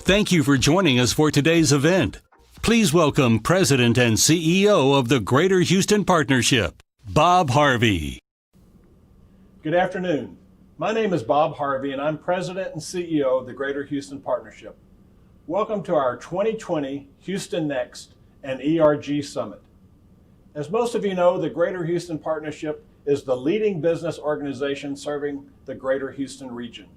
Thank you for joining us for today's event. Please welcome President and CEO of the Greater Houston Partnership, Bob Harvey. Good afternoon. My name is Bob Harvey, and I'm President and CEO of the Greater Houston Partnership. Welcome to our 2020 Houston Next and ERG Summit. As most of you know, the Greater Houston Partnership is the leading business organization serving the Greater Houston region.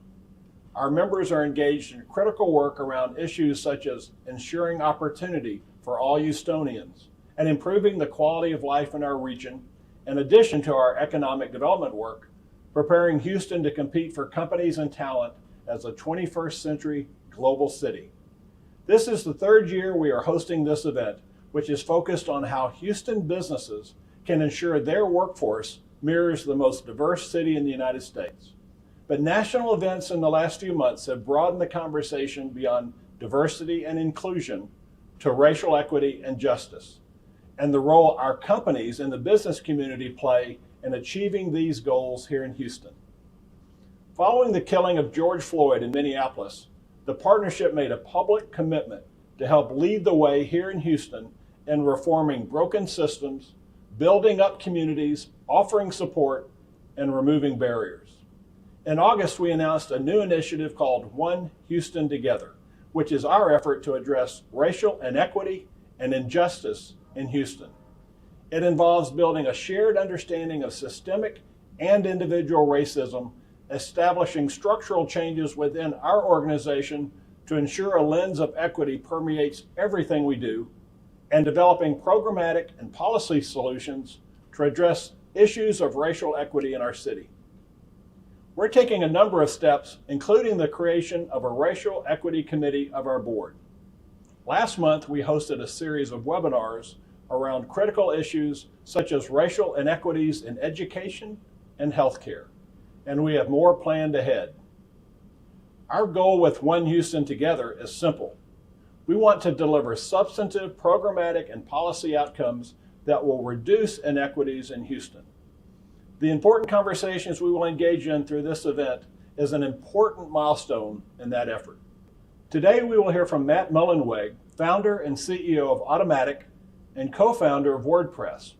Our members are engaged in critical work around issues such as ensuring opportunity for all Houstonians and improving the quality of life in our region, in addition to our economic development work, preparing Houston to compete for companies and talent as a 21st century global city. This is the third year we are hosting this event, which is focused on how Houston businesses can ensure their workforce mirrors the most diverse city in the United States. But national events in the last few months have broadened the conversation beyond diversity and inclusion to racial equity and justice, and the role our companies and the business community play in achieving these goals here in Houston. Following the killing of George Floyd in Minneapolis, the partnership made a public commitment to help lead the way here in Houston in reforming broken systems, building up communities, offering support, and removing barriers. In August, we announced a new initiative called One Houston Together, which is our effort to address racial inequity and injustice in Houston. It involves building a shared understanding of systemic and individual racism, establishing structural changes within our organization to ensure a lens of equity permeates everything we do, and developing programmatic and policy solutions to address issues of racial equity in our city. We're taking a number of steps, including the creation of a racial equity committee of our board. Last month, we hosted a series of webinars around critical issues such as racial inequities in education and healthcare, and we have more planned ahead. Our goal with One Houston Together is simple. We want to deliver substantive, programmatic, and policy outcomes that will reduce inequities in Houston. The important conversations we will engage in through this event is an important milestone in that effort. Today, we will hear from Matt Mullenweg, founder and CEO of Automattic and co-founder of WordPress.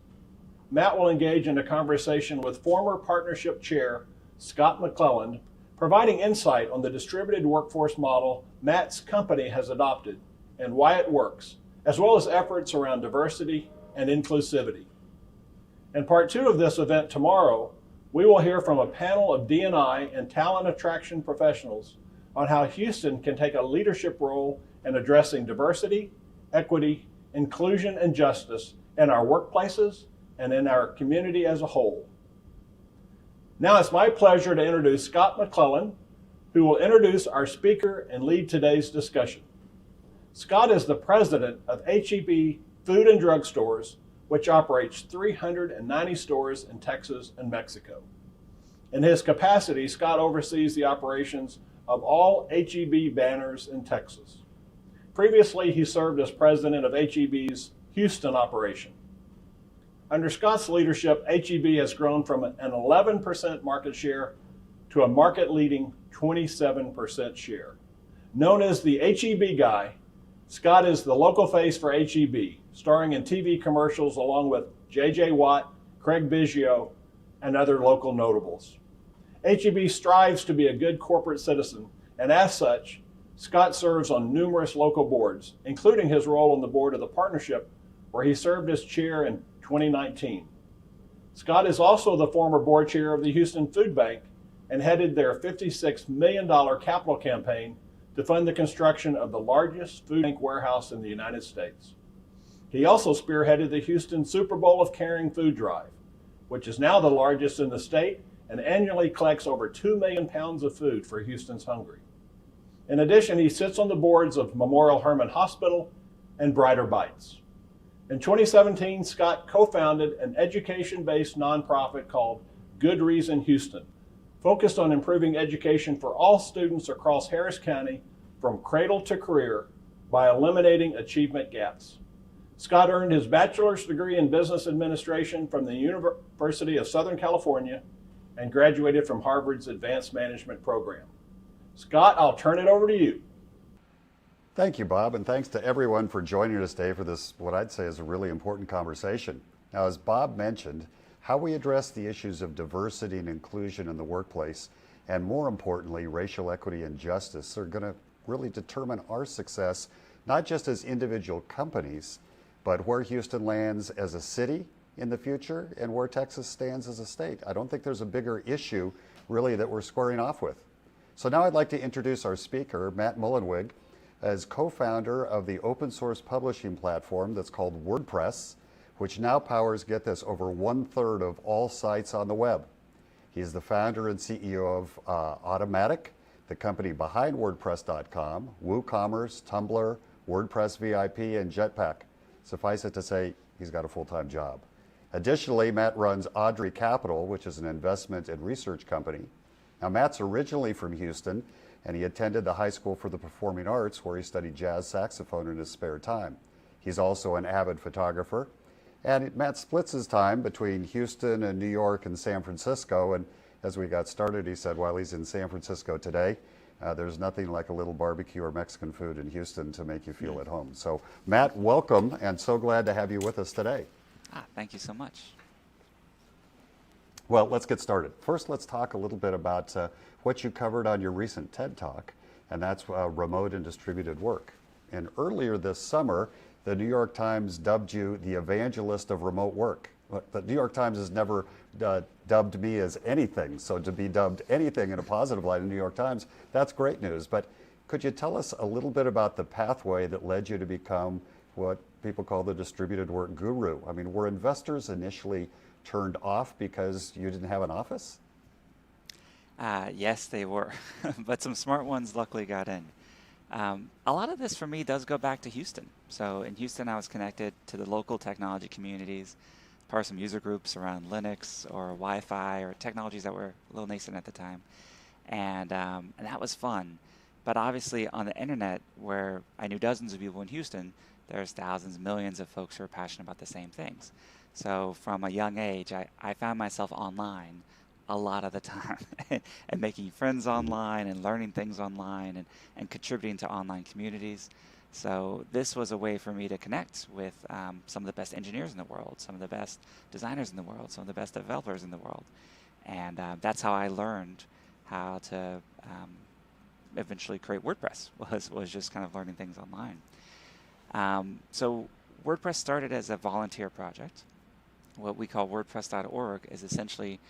Matt will engage in a conversation with former partnership chair Scott McClelland, providing insight on the distributed workforce model Matt's company has adopted and why it works, as well as efforts around diversity and inclusivity. In part two of this event tomorrow, we will hear from a panel of D&I and talent attraction professionals on how Houston can take a leadership role in addressing diversity, equity, inclusion, and justice in our workplaces and in our community as a whole. Now it's my pleasure to introduce Scott McClelland, who will introduce our speaker and lead today's discussion. Scott is the president of H-E-B Food and Drug Stores, which operates 390 stores in Texas and Mexico. In his capacity, Scott oversees the operations of all H-E-B banners in Texas. Previously, he served as president of H-E-B's Houston operation. Under Scott's leadership, H-E-B has grown from an 11% market share to a market-leading 27% share. Known as the H-E-B guy, Scott is the local face for H-E-B, starring in TV commercials along with J.J. Watt, Craig Biggio, and other local notables. H-E-B strives to be a good corporate citizen, and as such, Scott serves on numerous local boards, including his role on the board of the partnership, where he served as chair in 2019. Scott is also the former board chair of the Houston Food Bank and headed their $56 million capital campaign to fund the construction of the largest food bank warehouse in the United States. He also spearheaded the Houston Super Bowl of Caring food drive, which is now the largest in the state and annually collects over 2 million pounds of food for Houston's hungry. In addition, he sits on the boards of Memorial Hermann Hospital and Brighter Bites. In 2017, Scott co-founded an education-based nonprofit called Good Reason Houston, focused on improving education for all students across Harris County from cradle to career by eliminating achievement gaps. Scott earned his bachelor's degree in business administration from the University of Southern California and graduated from Harvard's advanced management program. Scott, I'll turn it over to you. Thank you, Bob, and thanks to everyone for joining us today for this, what I'd say is a really important conversation. Now, as Bob mentioned, how we address the issues of diversity and inclusion in the workplace, and more importantly, racial equity and justice, are going to really determine our success, not just as individual companies, but where Houston lands as a city in the future and where Texas stands as a state. I don't think there's a bigger issue really that we're squaring off with. So now I'd like to introduce our speaker, Matt Mullenweg, as co-founder of the open source publishing platform that's called WordPress, which now powers, get this, over 1/3 of all sites on the web. He's the founder and CEO of Automattic, the company behind WordPress.com, WooCommerce, Tumblr, WordPress VIP, and Jetpack. Suffice it to say, he's got a full-time job. Additionally, Matt runs Audrey Capital, which is an investment and research company. Now, Matt's originally from Houston, and he attended the High School for the Performing Arts, where he studied jazz saxophone in his spare time. He's also an avid photographer. And Matt splits his time between Houston and New York and San Francisco. And as we got started, he said while he's in San Francisco today, there's nothing like a little barbecue or Mexican food in Houston to make you feel at home. So Matt, welcome, and so glad to have you with us today. Thank you so much. Well, let's get started. First, let's talk a little bit about what you covered on your recent TED Talk, and that's remote and distributed work. And earlier this summer, the New York Times dubbed you the evangelist of remote work. The New York Times has never dubbed me as anything, so to be dubbed anything in a positive light in the New York Times, that's great news. But could you tell us a little bit about the pathway that led you to become what people call the distributed work guru? I mean, were investors initially turned off because you didn't have an office? Yes, they were, but some smart ones luckily got in. A lot of this for me does go back to Houston. So in Houston, I was connected to the local technology communities, part of some user groups around Linux or Wi-Fi or technologies that were a little nascent at the time. And that was fun. But obviously on the internet, where I knew dozens of people in Houston, there's thousands, millions of folks who are passionate about the same things. So from a young age, I found myself online a lot of the time and making friends online and learning things online and contributing to online communities. So this was a way for me to connect with some of the best engineers in the world, some of the best designers in the world, some of the best developers in the world. And that's how I learned how to eventually create WordPress, was just kind of learning things online. So WordPress started as a volunteer project. What we call WordPress.org is essentially,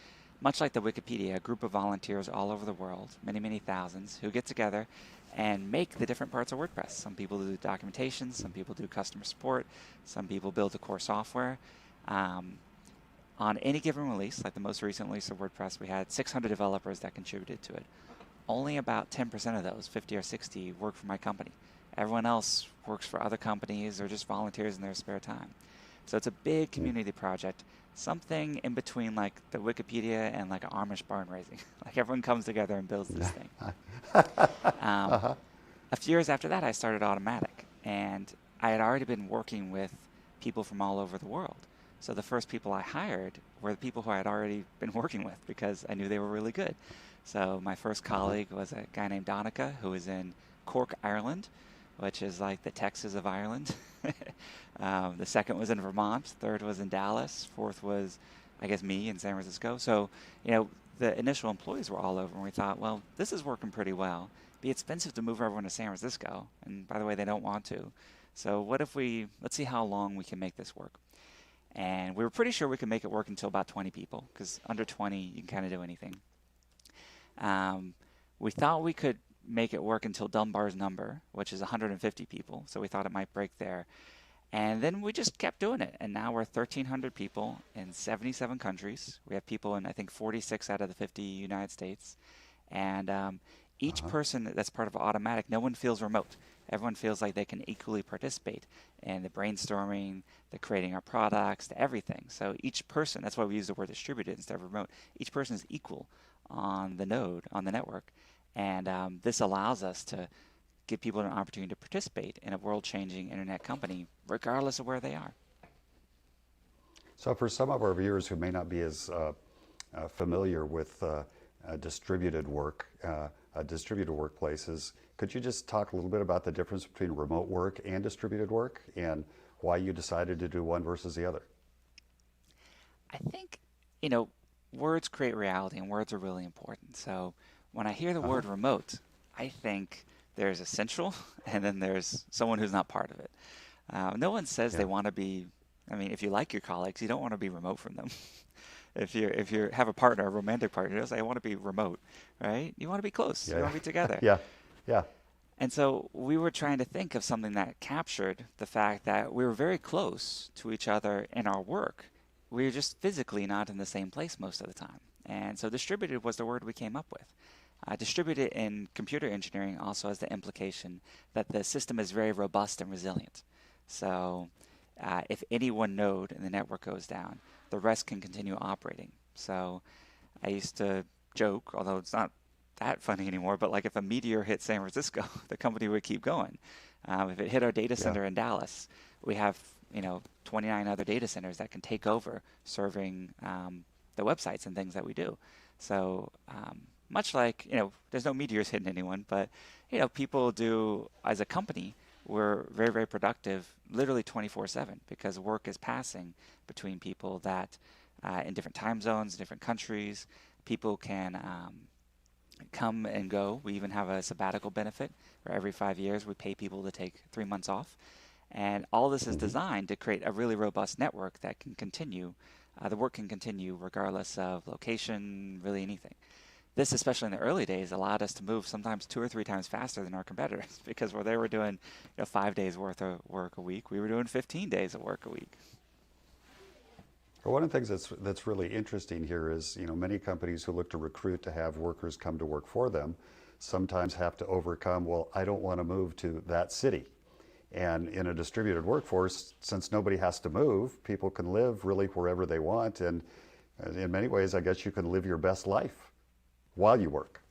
much like the Wikipedia, a group of volunteers all over the world, many, many thousands, who get together and make the different parts of WordPress. Some people do documentation, some people do customer support, some people build the core software. On any given release, like the most recent release of WordPress, we had 600 developers that contributed to it. Only about 10% of those, 50 or 60, work for my company. Everyone else works for other companies or just volunteers in their spare time. So it's a big community project, something in between like the Wikipedia and like an Amish barn raising. Like everyone comes together and builds this thing. A few years after that, I started Automattic, and I had already been working with people from all over the world. So the first people I hired were the people who I had already been working with because I knew they were really good. So my first colleague was a guy named Donica, who was in Cork, Ireland, which is like the Texas of Ireland. The second was in Vermont, third was in Dallas, fourth was, I guess, me in San Francisco. So, you know, the initial employees were all over, and we thought, well, this is working pretty well. It'd be expensive to move everyone to San Francisco, and by the way, they don't want to. So what if let's see how long we can make this work. And we were pretty sure we could make it work until about 20 people, because under 20, you can kind of do anything. We thought we could make it work until Dunbar's number, which is 150 people. So we thought it might break there. And then we just kept doing it. And now we're 1,300 people in 77 countries. We have people in, I think, 46 out of the 50 United States. And each person that's part of Automattic, no one feels remote. Everyone feels like they can equally participate in the brainstorming, the creating our products, the everything. So each person, that's why we use the word distributed instead of remote, each person is equal on the node, on the network. And this allows us to give people an opportunity to participate in a world-changing internet company, regardless of where they are. So for some of our viewers who may not be as familiar with distributed work, distributed workplaces, could you just talk a little bit about the difference between remote work and distributed work and why you decided to do one versus the other? I think, words create reality, and words are really important. So when I hear the word remote, I think there's essential, and then there's someone who's not part of it. No one says they want to be I mean, if you like your colleagues, you don't want to be remote from them. If you have a partner, a romantic partner, you don't say, I want to be remote, right? You want to be close. You Yeah, want to be together. yeah, yeah. And so we were trying to think of something that captured the fact that we were very close to each other in our work. We were just physically not in the same place most of the time. And so distributed was the word we came up with. Distributed in computer engineering also has the implication that the system is very robust and resilient. So if any one node in the network goes down, the rest can continue operating. So I used to joke, although it's not that funny anymore, but like if a meteor hit San Francisco, the company would keep going. If it hit our data center in Dallas, we have 29 other data centers that can take over serving the websites and things that we do. So much like there's no meteors hitting anyone, but people do as a company. We're very, very productive, literally 24/7, because work is passing between people that in different time zones, different countries. People can come and go. We even have a sabbatical benefit where every 5 years we pay people to take 3 months off. And all this is designed to create a really robust network that can continue. The work can continue regardless of location, really anything. This, especially in the early days, allowed us to move sometimes 2 or 3 times faster than our competitors because where they were doing 5 days worth of work a week, we were doing 15 days of work a week. Well, one of the things that's really interesting here is, many companies who look to recruit to have workers come to work for them sometimes have to overcome, well, I don't want to move to that city. And in a distributed workforce, since nobody has to move, people can live really wherever they want. And in many ways, I guess you can live your best life while you work.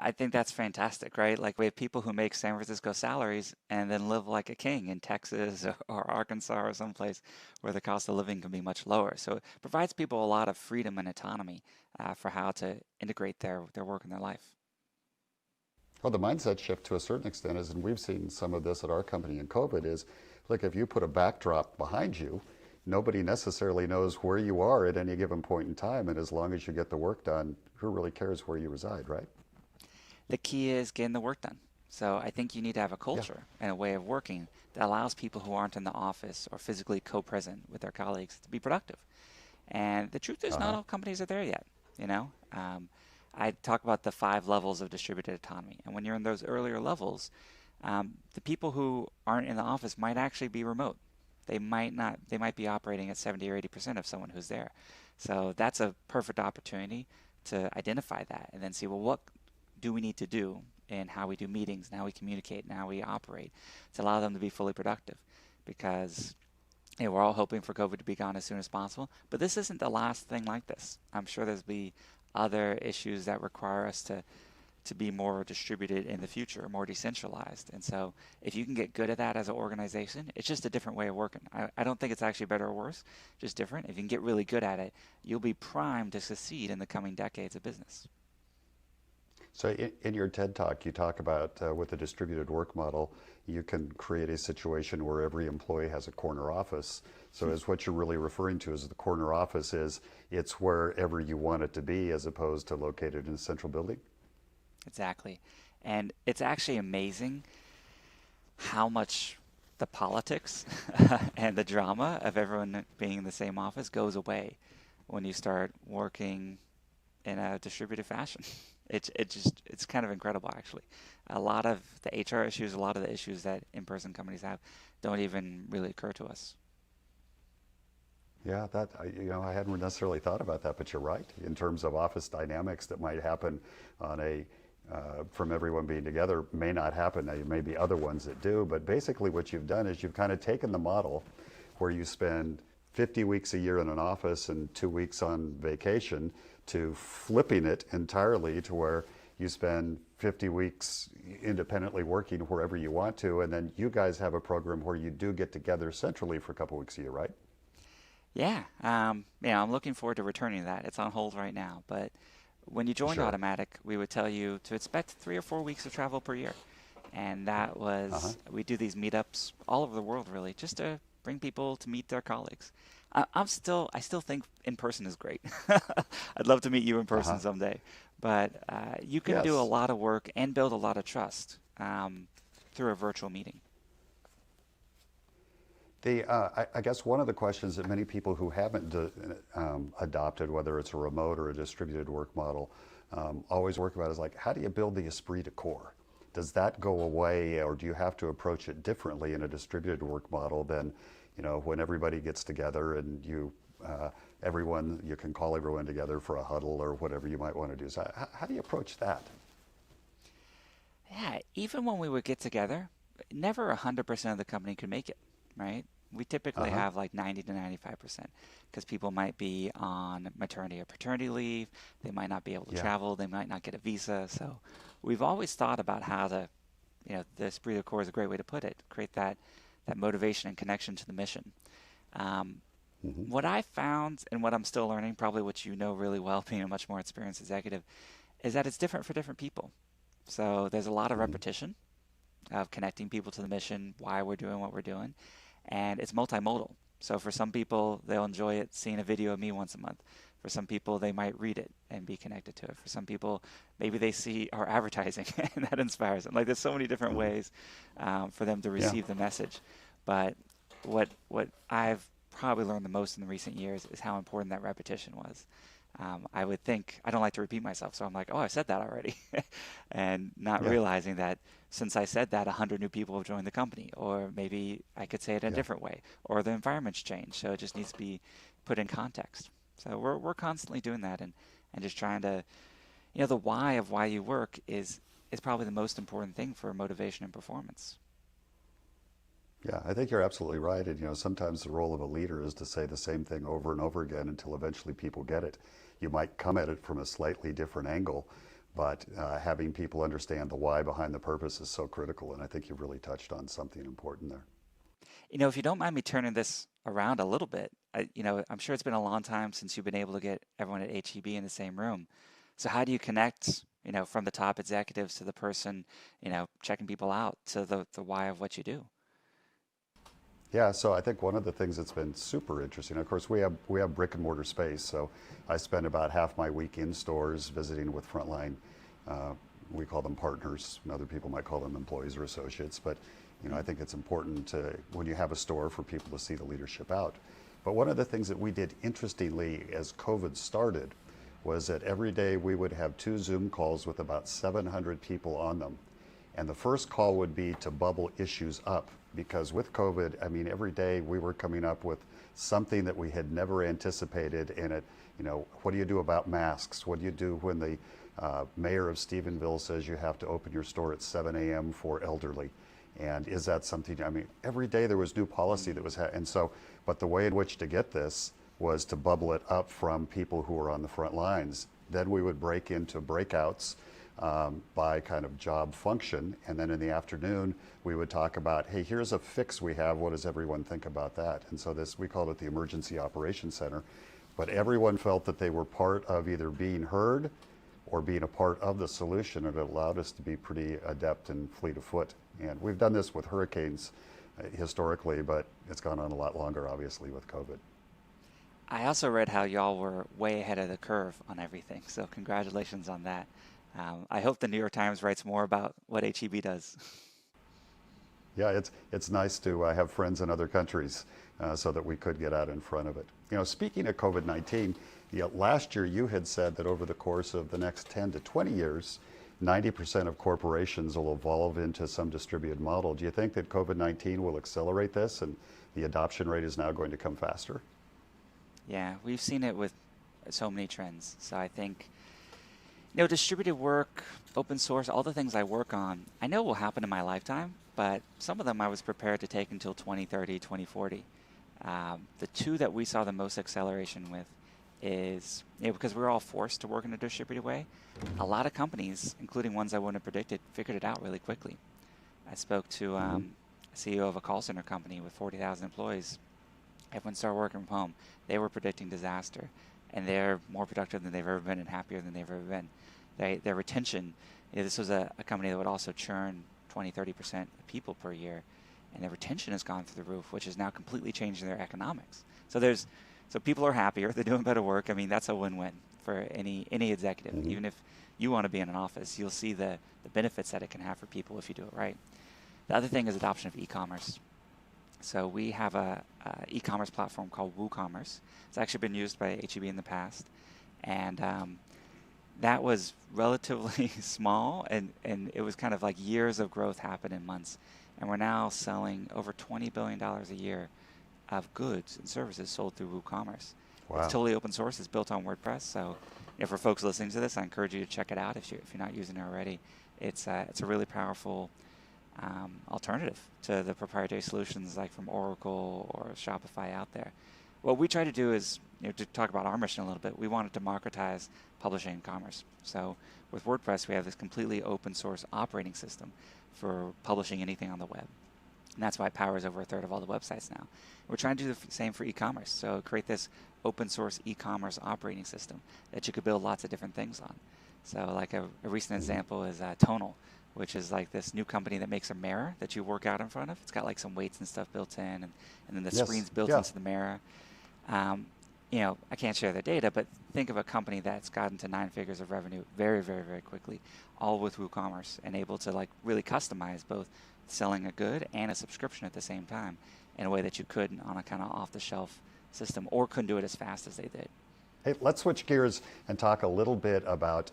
I think that's fantastic, right? Like we have people who make San Francisco salaries and then live like a king in Texas or Arkansas or someplace where the cost of living can be much lower. So it provides people a lot of freedom and autonomy for how to integrate their work in their life. Well, the mindset shift to a certain extent is, and we've seen some of this at our company in COVID, is, look, if you put a backdrop behind you, nobody necessarily knows where you are at any given point in time. And as long as you get the work done, who really cares where you reside, right? The key is getting the work done. So I think you need to have a culture and a way of working that allows people who aren't in the office or physically co-present with their colleagues to be productive. And the truth is not all companies are there yet, I talk about the 5 levels of distributed autonomy. And when you're in those earlier levels, the people who aren't in the office might actually be remote. They might be operating at 70 or 80% of someone who's there. So that's a perfect opportunity to identify that and then see, well, what do we need to do in how we do meetings, and how we communicate, and how we operate to allow them to be fully productive. Because we're all hoping for COVID to be gone as soon as possible, but this isn't the last thing like this. I'm sure there'll be other issues that require us to be more distributed in the future, more decentralized. And so if you can get good at that as an organization, it's just a different way of working. I don't think it's actually better or worse, just different. If you can get really good at it, you'll be primed to succeed in the coming decades of business. So in your TED Talk, you talk about with the distributed work model, you can create a situation where every employee has a corner office. So is what you're really referring to as the corner office is it's wherever you want it to be as opposed to located in a central building? Exactly. And it's actually amazing how much the politics and the drama of everyone being in the same office goes away when you start working in a distributed fashion. It's kind of incredible, actually. A lot of the HR issues, a lot of the issues that in-person companies have don't even really occur to us. Yeah, I hadn't necessarily thought about that, but you're right. In terms of office dynamics that might happen on from everyone being together may not happen. Now, there may be other ones that do, but basically what you've done is you've kind of taken the model where you spend 50 weeks a year in an office and 2 weeks on vacation to flipping it entirely to where you spend 50 weeks independently working wherever you want to, and then you guys have a program where you do get together centrally for a couple weeks a year, right? Yeah, I'm looking forward to returning to that. It's on hold right now, but when you joined Automattic, we would tell you to expect 3 or 4 weeks of travel per year, and that was we do these meetups all over the world, really, just to bring people to meet their colleagues. I still think in person is great. I'd love to meet you in person someday, but you can do a lot of work and build a lot of trust through a virtual meeting. I guess one of the questions that many people who haven't adopted, whether it's a remote or a distributed work model, always work about is like, how do you build the esprit de corps? Does that go away, or do you have to approach it differently in a distributed work model than, when everybody gets together and you can call everyone together for a huddle or whatever you might want to do. So how do you approach that? Yeah, even when we would get together, never 100% of the company could make it, right? We typically have like 90 to 95% because people might be on maternity or paternity leave. They might not be able to travel. They might not get a visa. So we've always thought about how to, the esprit de corps is a great way to put it, create that motivation and connection to the mission. What I found and what I'm still learning, probably what you know really well, being a much more experienced executive, is that it's different for different people. So there's a lot of repetition of connecting people to the mission, why we're doing what we're doing, and it's multimodal. So for some people, they'll enjoy it seeing a video of me once a month. For some people, they might read it and be connected to it. For some people, maybe they see our advertising and that inspires them. Like there's so many different ways for them to receive the message. But what I've probably learned the most in the recent years is how important that repetition was. I would think, I don't like to repeat myself, so I'm like, oh, I said that already. And not realizing that since I said that, 100 new people have joined the company, or maybe I could say it in a different way, or the environment's changed, so it just needs to be put in context. So we're constantly doing that and just trying to, the why of why you work is probably the most important thing for motivation and performance. Yeah, I think you're absolutely right. And sometimes the role of a leader is to say the same thing over and over again until eventually people get it. You might come at it from a slightly different angle, but having people understand the why behind the purpose is so critical. And I think you've really touched on something important there. If you don't mind me turning this around a little bit, I'm sure it's been a long time since you've been able to get everyone at HEB in the same room. So how do you connect, from the top executives to the person, checking people out to the why of what you do? Yeah, so I think one of the things that's been super interesting, of course, we have brick and mortar space, so I spend about half my week in stores visiting with frontline. We call them partners, and other people might call them employees or associates, but I think it's important when you have a store for people to see the leadership out. But one of the things that we did interestingly as COVID started was that every day we would have 2 Zoom calls with about 700 people on them. And the first call would be to bubble issues up, because with COVID, every day we were coming up with something that we had never anticipated in it. What do you do about masks? What do you do when the mayor of Stephenville says you have to open your store at 7 a.m. for elderly? And is that something, every day there was new policy that was, but the way in which to get this was to bubble it up from people who were on the front lines. Then we would break into breakouts by kind of job function. And then in the afternoon, we would talk about, hey, here's a fix we have. What does everyone think about that? And so we called it the Emergency Operations Center. But everyone felt that they were part of either being heard or being a part of the solution, and it allowed us to be pretty adept and fleet of foot. And we've done this with hurricanes historically, but it's gone on a lot longer, obviously, with COVID. I also read how y'all were way ahead of the curve on everything, so congratulations on that. I hope the New York Times writes more about what HEB does. Yeah, it's nice to have friends in other countries so that we could get out in front of it. Speaking of COVID-19, last year you had said that over the course of the next 10 to 20 years, 90% of corporations will evolve into some distributed model. Do you think that COVID-19 will accelerate this and the adoption rate is now going to come faster? Yeah, we've seen it with so many trends. So I think, distributed work, open source, all the things I work on, I know will happen in my lifetime, but some of them I was prepared to take until 2030, 2040. The two that we saw the most acceleration with is, because we're all forced to work in a distributed way, a lot of companies, including ones I wouldn't have predicted, figured it out really quickly. I spoke to a CEO of a call center company with 40,000 employees. Everyone started working from home. They were predicting disaster, and they're more productive than they've ever been and happier than they've ever been. Their retention, this was a company that would also churn 20-30% of people per year, and their retention has gone through the roof, which has now completely changed their economics. So people are happier, they're doing better work. That's a win-win for any executive. Even if you want to be in an office, you'll see the benefits that it can have for people if you do it right. The other thing is adoption of e-commerce. So we have a e-commerce platform called WooCommerce. It's actually been used by HEB in the past, and that was relatively small, and it was kind of like years of growth happened in months. And we're now selling over $20 billion a year of goods and services sold through WooCommerce. Wow. It's totally open source. It's built on WordPress. So for folks listening to this, I encourage you to check it out if you're not using it already. It's a really powerful alternative to the proprietary solutions like from Oracle or Shopify out there. What we try to do is, to talk about our mission a little bit, we want to democratize publishing and commerce. So with WordPress, we have this completely open source operating system for publishing anything on the web. And that's why it powers over a third of all the websites now. We're trying to do the same for e-commerce. So create this open source e-commerce operating system that you could build lots of different things on. So like a recent example is Tonal, which is like this new company that makes a mirror that you work out in front of. It's got like some weights and stuff built in, and then the screen's built into the mirror. I can't share the data, but think of a company that's gotten to 9 figures of revenue very, very, very quickly, all with WooCommerce, and able to like really customize both selling a good and a subscription at the same time in a way that you couldn't on a kind of off-the-shelf system, or couldn't do it as fast as they did. Hey, let's switch gears and talk a little bit about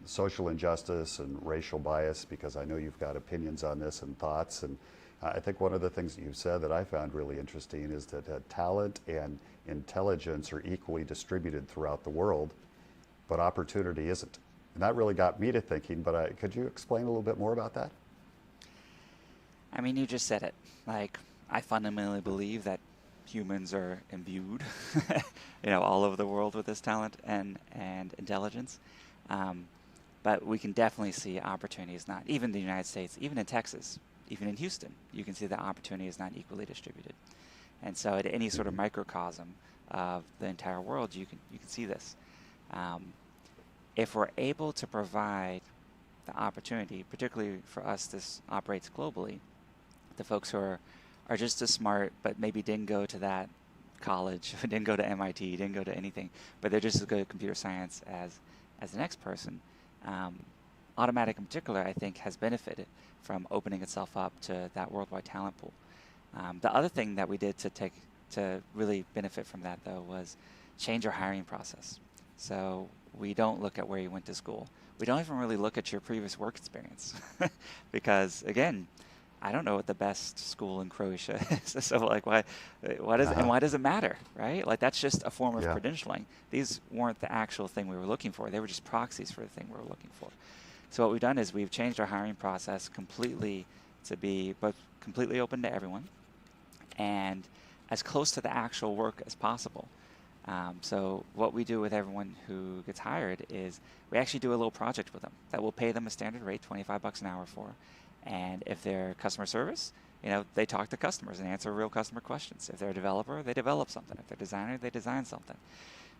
social injustice and racial bias, because I know you've got opinions on this and thoughts. And I think one of the things that you've said that I found really interesting is that talent and intelligence are equally distributed throughout the world, but opportunity isn't. And that really got me to thinking, but could you explain a little bit more about that? I mean, you just said it. Like, I fundamentally believe that humans are imbued, all over the world with this talent and intelligence. But we can definitely see opportunities not, even in the United States, even in Texas, even in Houston, you can see the opportunity is not equally distributed. And so at any sort of microcosm of the entire world, you can see this. If we're able to provide the opportunity, particularly for us, this operates globally, the folks who are just as smart, but maybe didn't go to that college, didn't go to MIT, didn't go to anything, but they're just as good at computer science as the next person. Automattic in particular, I think, has benefited from opening itself up to that worldwide talent pool. The other thing that we did to really benefit from that, though, was change our hiring process. So we don't look at where you went to school. We don't even really look at your previous work experience because, again, I don't know what the best school in Croatia is. So like, why does it matter, right? Like, that's just a form of credentialing. These weren't the actual thing we were looking for. They were just proxies for the thing we were looking for. So what we've done is we've changed our hiring process completely to be both completely open to everyone and as close to the actual work as possible. So what we do with everyone who gets hired is we actually do a little project with them that will pay them a standard rate, $25 an hour for. And if they're customer service, they talk to customers and answer real customer questions. If they're a developer, they develop something. If they're a designer, they design something.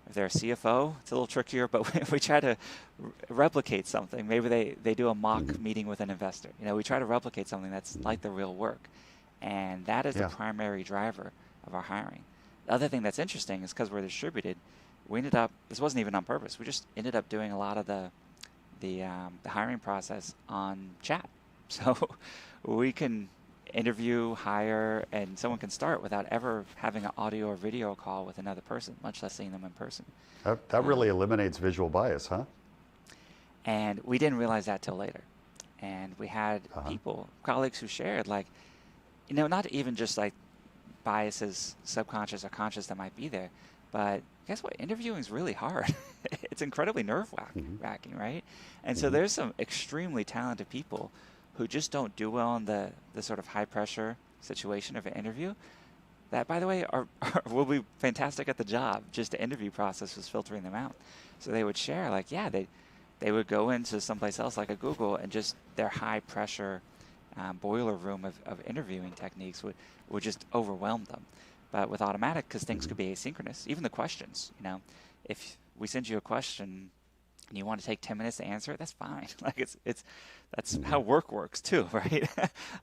If they're a CFO, it's a little trickier, but we try to replicate something. Maybe they do a mock meeting with an investor. We try to replicate something that's like the real work. And that is the primary driver of our hiring. The other thing that's interesting is because we're distributed, we ended up, this wasn't even on purpose, we just ended up doing a lot of the hiring process on chat. So we can interview, hire, and someone can start without ever having an audio or video call with another person, much less seeing them in person. That really eliminates visual bias, huh? And we didn't realize that till later. And we had colleagues who shared, like, not even just like biases, subconscious or conscious, that might be there, but guess what? Interviewing is really hard. It's incredibly nerve-wracking, right? And so there's some extremely talented people who just don't do well in the sort of high-pressure situation of an interview that, by the way, will be fantastic at the job. Just the interview process was filtering them out. So they would share, like, they would go into someplace else like a Google, and just their high-pressure boiler room of interviewing techniques would just overwhelm them. But with Automattic, because things could be asynchronous, even the questions, if we send you a question and you want to take 10 minutes to answer it, that's fine. Like, that's how work works too, right?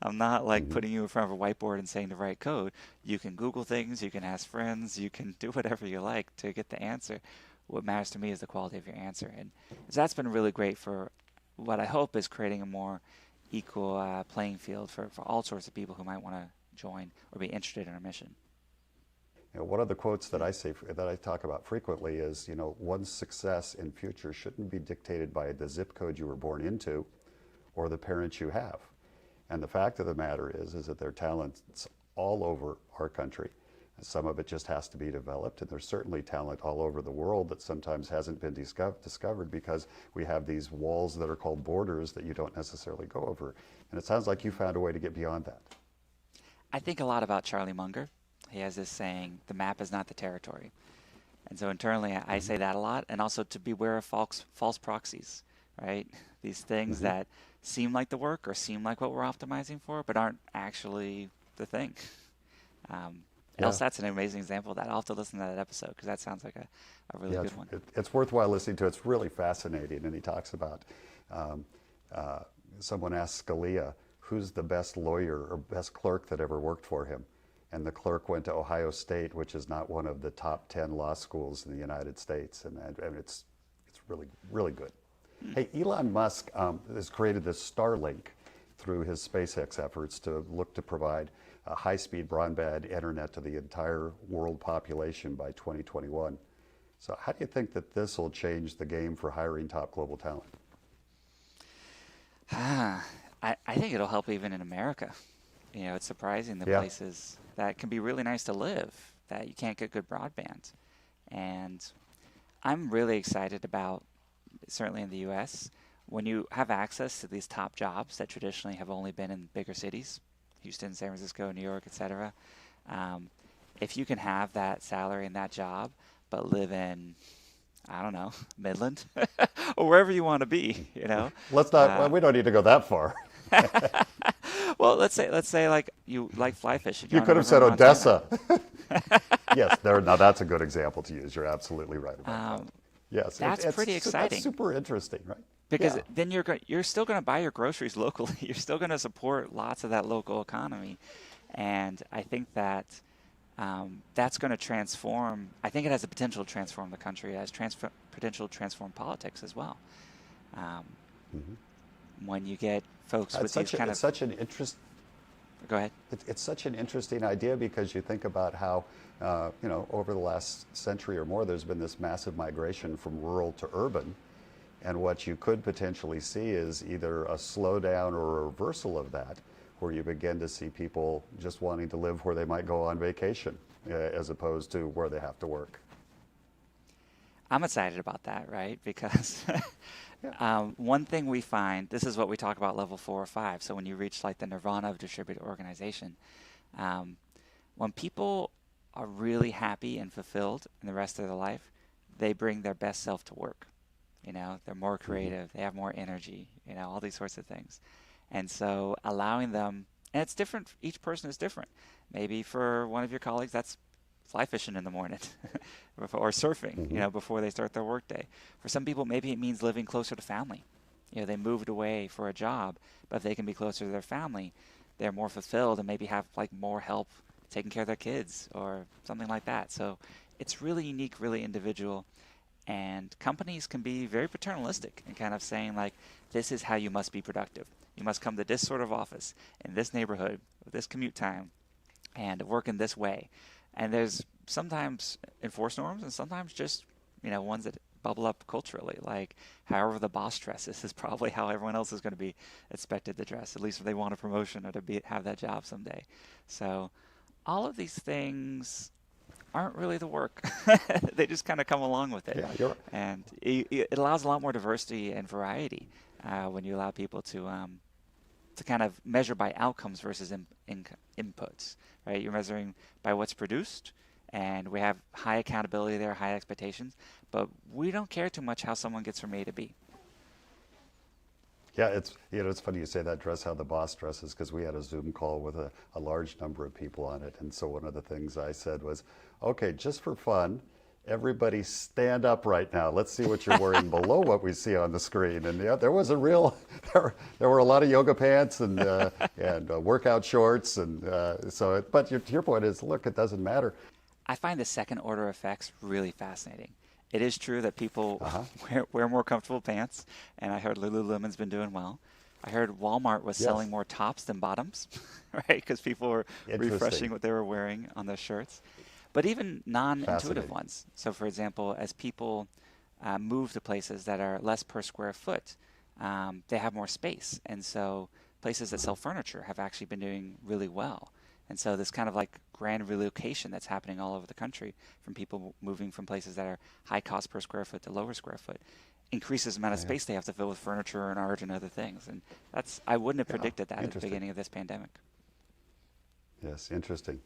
I'm not like putting you in front of a whiteboard and saying to write code. You can Google things, you can ask friends, you can do whatever you like to get the answer. What matters to me is the quality of your answer. And so that's been really great for what I hope is creating a more equal playing field for all sorts of people who might want to join or be interested in our mission. One of the quotes that I talk about frequently is, one's success in future shouldn't be dictated by the zip code you were born into or the parents you have. And the fact of the matter is that there are talents all over our country. Some of it just has to be developed, and there's certainly talent all over the world that sometimes hasn't been discovered because we have these walls that are called borders that you don't necessarily go over. And it sounds like you found a way to get beyond that. I think a lot about Charlie Munger. He has this saying, the map is not the territory. And so internally, I say that a lot, and also to beware of false proxies, right? These things that seem like the work or seem like what we're optimizing for, but aren't actually the thing. LSAT's an amazing example of that. I'll have to listen to that episode because that sounds like a really good one. It's worthwhile listening to. It's really fascinating. And he talks about, someone asked Scalia, who's the best lawyer or best clerk that ever worked for him? And the clerk went to Ohio State, which is not one of the top 10 law schools in the United States. And it's really, really good. Hey, Elon Musk has created this Starlink through his SpaceX efforts to look to provide high-speed broadband internet to the entire world population by 2021. So how do you think that this will change the game for hiring top global talent? I think it'll help even in America. It's surprising the places that can be really nice to live that you can't get good broadband. And I'm really excited about, certainly in the U.S., when you have access to these top jobs that traditionally have only been in bigger cities, Houston, San Francisco, New York, etc. If you can have that salary and that job, but live in, I don't know, Midland or wherever you want to be, Let's not. We don't need to go that far. Well, let's say like you like fly fishing. You could have said Odessa. Yes, now that's a good example to use. You're absolutely right about that. Yes, that's pretty exciting. That's super interesting, right? Because then you're still going to buy your groceries locally. You're still going to support lots of that local economy, and I think that that's going to transform. I think it has the potential to transform the country. It has potential to transform politics as well. When you get folks with these kind of such an interest. Go ahead. It's such an interesting idea because you think about how over the last century or more, there's been this massive migration from rural to urban. And what you could potentially see is either a slowdown or a reversal of that, where you begin to see people just wanting to live where they might go on vacation, as opposed to where they have to work. I'm excited about that, right? Because one thing we find, this is what we talk about level 4 or 5. So when you reach like the nirvana of distributed organization, when people are really happy and fulfilled in the rest of their life, they bring their best self to work. They're more creative, they have more energy, all these sorts of things. And so allowing them, and it's different, each person is different. Maybe for one of your colleagues, that's fly fishing in the morning or surfing, before they start their workday. For some people, maybe it means living closer to family. They moved away for a job, but if they can be closer to their family, they're more fulfilled and maybe have like more help taking care of their kids or something like that. So it's really unique, really individual. And companies can be very paternalistic and kind of saying like, this is how you must be productive. You must come to this sort of office in this neighborhood with this commute time and work in this way. And there's sometimes enforced norms and sometimes just, ones that bubble up culturally, like however the boss dresses is probably how everyone else is going to be expected to dress, at least if they want a promotion or to have that job someday. So all of these things aren't really the work. They just kind of come along with it. Yeah, you're right. And it allows a lot more diversity and variety when you allow people to kind of measure by outcomes versus inputs, right? You're measuring by what's produced, and we have high accountability there, high expectations, but we don't care too much how someone gets from A to B. Yeah, it's funny you say that, dress how the boss dresses, because we had a Zoom call with a large number of people on it. And so one of the things I said was, okay, just for fun, everybody stand up right now. Let's see what you're wearing below what we see on the screen. And there was there were a lot of yoga pants and workout shorts. And but to your point is, look, it doesn't matter. I find the second order effects really fascinating. It is true that people wear more comfortable pants, and I heard Lululemon's been doing well. I heard Walmart was selling more tops than bottoms, right? Because people were refreshing what they were wearing on their shirts. But even non-intuitive ones. So for example, as people move to places that are less per square foot, they have more space. And so places that sell furniture have actually been doing really well. And so this kind of like grand relocation that's happening all over the country from people moving from places that are high cost per square foot to lower square foot increases the amount of space they have to fill with furniture and art and other things. And that's, I wouldn't have predicted that at the beginning of this pandemic. Yes, interesting.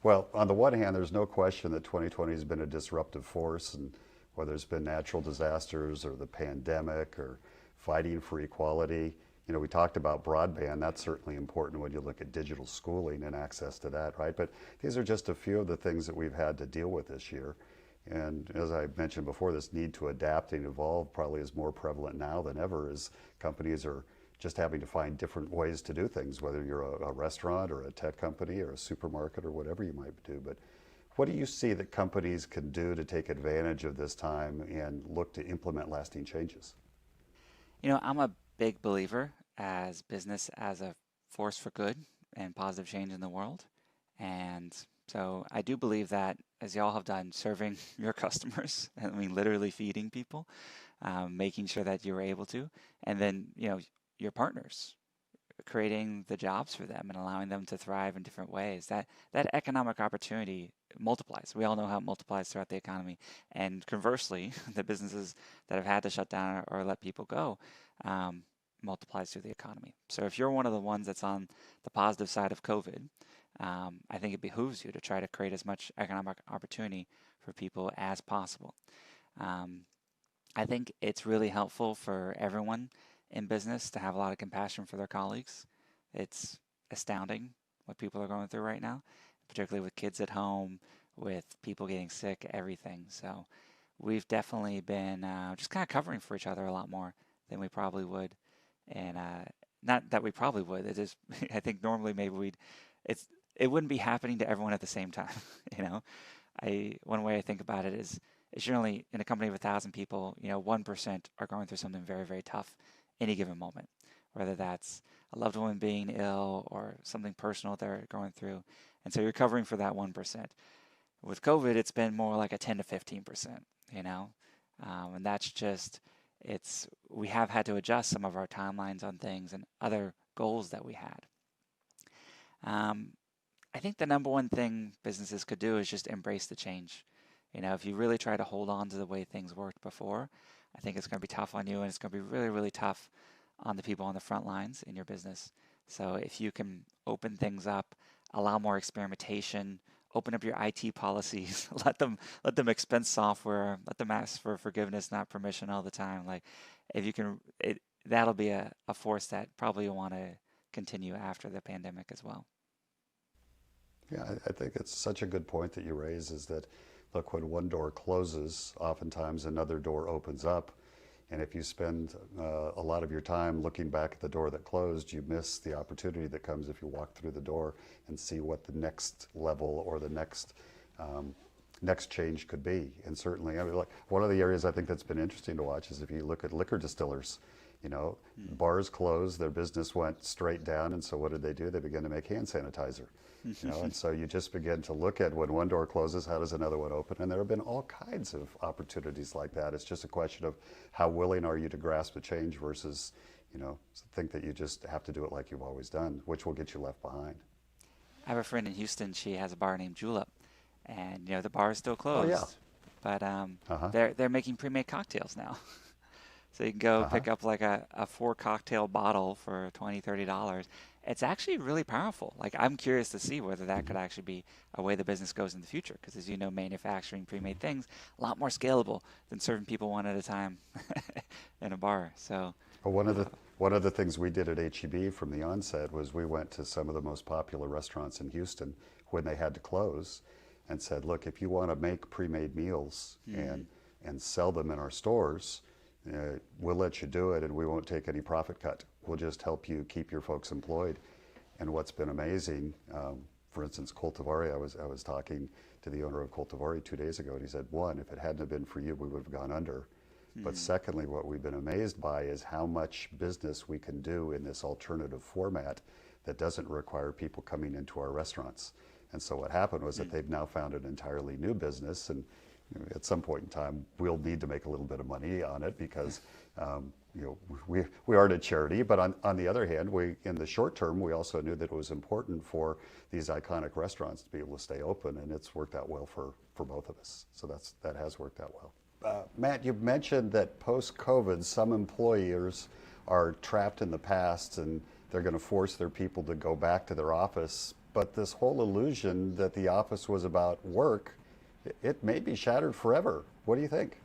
Well, on the one hand, there's no question that 2020 has been a disruptive force, and whether it's been natural disasters or the pandemic or fighting for equality. You know, we talked about broadband. That's certainly important when you look at digital schooling and access to that, right? But these are just a few of the things that we've had to deal with this year. And as I mentioned before, this need to adapt and evolve probably is more prevalent now than ever, as companies are just having to find different ways to do things, whether you're a restaurant or a tech company or a supermarket or whatever you might do. But what do you see that companies can do to take advantage of this time and look to implement lasting changes? You know, I'm a big believer as business as a force for good and positive change in the world. And so I do believe that, as y'all have done, serving your customers, I mean, literally feeding people, making sure that you're able to, and then, you know, your partners, creating the jobs for them and allowing them to thrive in different ways. That economic opportunity multiplies. We all know how it multiplies throughout the economy. And conversely, the businesses that have had to shut down or let people go multiplies through the economy. So if you're one of the ones that's on the positive side of COVID, I think it behooves you to try to create as much economic opportunity for people as possible. I think it's really helpful for everyone in business to have a lot of compassion for their colleagues. It's astounding what people are going through right now, particularly with kids at home, with people getting sick, everything. So we've definitely been just kind of covering for each other a lot more than we probably would. And not that we probably would. It is, I think normally maybe it wouldn't be happening to everyone at the same time. You know, one way I think about it is generally in a company of 1,000 people, you know, 1% are going through something very, very tough any given moment, whether that's a loved one being ill or something personal they're going through. And so you're covering for that 1%. With COVID, it's been more like a 10 to 15%, you know, and that's just, we have had to adjust some of our timelines on things and other goals that we had. I think the number one thing businesses could do is just embrace the change. You know, if you really try to hold on to the way things worked before, I think it's going to be tough on you, and it's going to be really, really tough on the people on the front lines in your business. So if you can open things up, allow more experimentation, open up your IT policies, let them expense software, let them ask for forgiveness, not permission all the time. Like, if you can, that'll be a force that probably you'll want to continue after the pandemic as well. Yeah, I think it's such a good point that you raise, is that, look, when one door closes, oftentimes another door opens up. And if you spend a lot of your time looking back at the door that closed, you miss the opportunity that comes if you walk through the door and see what the next level or the next change could be. And certainly, I mean, like, one of the areas I think that's been interesting to watch is if you look at liquor distillers. You know, bars closed, their business went straight down, and so what did they do? They began to make hand sanitizer. You know, and so you just begin to look at, when one door closes, how does another one open? And there have been all kinds of opportunities like that. It's just a question of how willing are you to grasp a change versus, you know, think that you just have to do it like you've always done, which will get you left behind. I have a friend in Houston. She has a bar named Julep, and you know the bar is still closed. Oh, yeah. But they're making pre-made cocktails now. So you can go pick up like a 4 cocktail bottle for $20, $30. It's actually really powerful. Like, I'm curious to see whether that could actually be a way the business goes in the future. Because as you know, manufacturing pre-made things, a lot more scalable than serving people one at a time in a bar. So well, one of the things we did at HEB from the onset was we went to some of the most popular restaurants in Houston when they had to close and said, look, if you want to make pre-made meals and sell them in our stores, we'll let you do it, and we won't take any profit cut. We'll just help you keep your folks employed. And what's been amazing, for instance, Cultivari, I was talking to the owner of Cultivari 2 days ago, and he said, one, if it hadn't have been for you, we would have gone under. But secondly, what we've been amazed by is how much business we can do in this alternative format that doesn't require people coming into our restaurants. And so what happened was that they've now found an entirely new business, and at some point in time, we'll need to make a little bit of money on it because we aren't a charity. But on the other hand, in the short term, we also knew that it was important for these iconic restaurants to be able to stay open, and it's worked out well for both of us. So that has worked out well. Matt, you mentioned that post-COVID, some employers are trapped in the past and they're going to force their people to go back to their office. But this whole illusion that the office was about work, it may be shattered forever. What do you think?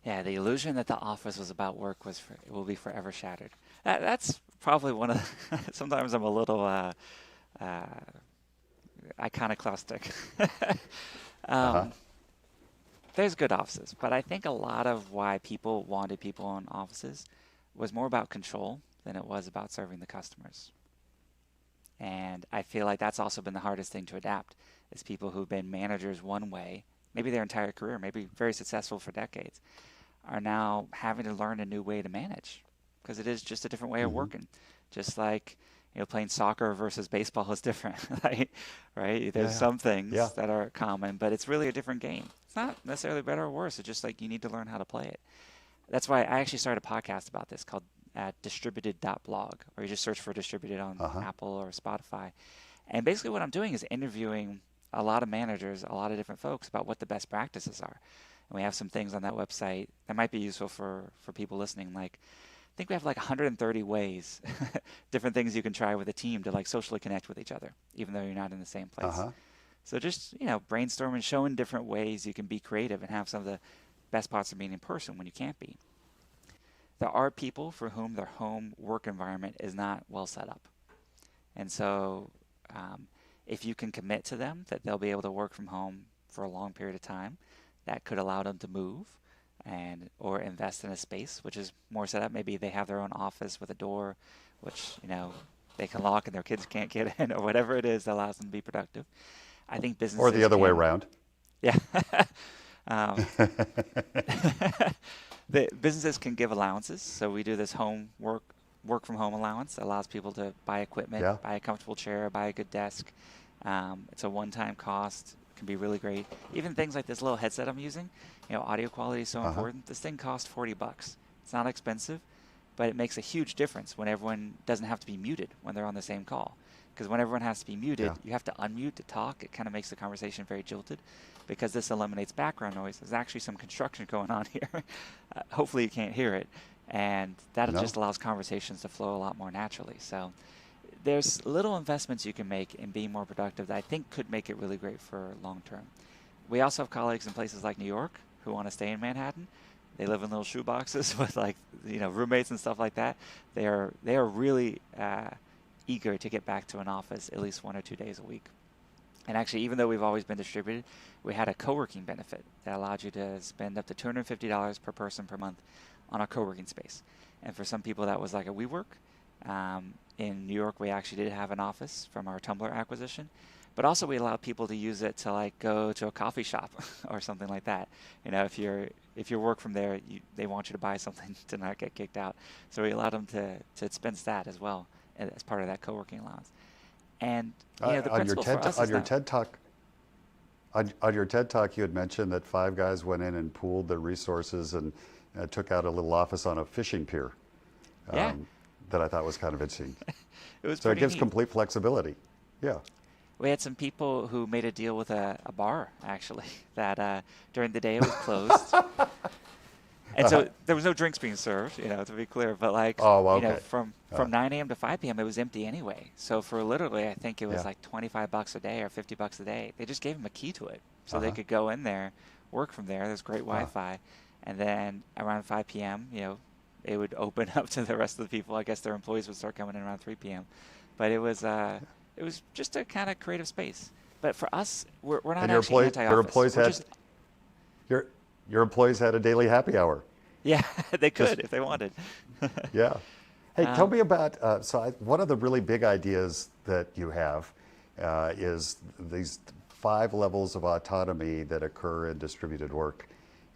Yeah, the illusion that the office was about work will be forever shattered. That's probably one of the, sometimes I'm a little iconoclastic. There's good offices, but I think a lot of why people wanted people in offices was more about control than it was about serving the customers. And I feel like that's also been the hardest thing to adapt, is people who've been managers one way, maybe their entire career, maybe very successful for decades, are now having to learn a new way to manage, because it is just a different way of working. Just like, playing soccer versus baseball is different, right? There's some things that are common, but it's really a different game. It's not necessarily better or worse. It's just like you need to learn how to play it. That's why I actually started a podcast about this called distributed.blog, or you just search for distributed on Apple or Spotify. And basically what I'm doing is interviewing a lot of managers, a lot of different folks about what the best practices are. And we have some things on that website that might be useful for people listening. Like, I think we have like 130 ways, different things you can try with a team to like socially connect with each other, even though you're not in the same place. So just, brainstorming, showing different ways you can be creative and have some of the best parts of being in person when you can't be. There are people for whom their home work environment is not well set up. And so if you can commit to them that they'll be able to work from home for a long period of time, that could allow them to move or invest in a space which is more set up. Maybe they have their own office with a door, which they can lock and their kids can't get in, or whatever it is that allows them to be productive. I think businesses or the other way around. Yeah. The businesses can give allowances. So we do this work from home allowance that allows people to buy equipment, buy a comfortable chair, buy a good desk. It's a one-time cost. Can be really great. Even things like this little headset I'm using, audio quality is so important. This thing costs $40. It's not expensive, but it makes a huge difference when everyone doesn't have to be muted when they're on the same call. Because when everyone has to be muted, you have to unmute to talk. It kind of makes the conversation very jilted, because this eliminates background noise. There's actually some construction going on here. Hopefully you can't hear it. And that just allows conversations to flow a lot more naturally. So there's little investments you can make in being more productive that I think could make it really great for long term. We also have colleagues in places like New York who want to stay in Manhattan. They live in little shoe boxes with roommates and stuff like that. They are really eager to get back to an office at least 1 or 2 days a week. And actually, even though we've always been distributed, we had a co-working benefit that allowed you to spend up to $250 per person per month on a co-working space. And for some people, that was like a WeWork. In New York, we actually did have an office from our Tumblr acquisition, but also we allowed people to use it to like go to a coffee shop or something like that. If you work from there, they want you to buy something to not get kicked out. So we allowed them to expense that as well as part of that co-working allowance. And the principle for us on your TED Talk, on your TED Talk, you had mentioned that 5 guys went in and pooled their resources and took out a little office on a fishing pier. That I thought was kind of interesting. It was so it gives neat. complete flexibility. Yeah. We had some people who made a deal with a bar, actually, that during the day it was closed. And so there was no drinks being served, to be clear. But from 9 a.m. to 5 p.m. it was empty anyway. So for literally, I think it was like $25 a day or $50 a day. They just gave them a key to it, so they could go in there, work from there. There's great Wi-Fi, and then around 5 p.m. It would open up to the rest of the people. I guess their employees would start coming in around 3 p.m. But it was just a kind of creative space. But for us, we're not actually anti-office. Your employees had a daily happy hour. Yeah, they could if they wanted. Yeah. Hey, tell me about, one of the really big ideas that you have is these 5 levels of autonomy that occur in distributed work.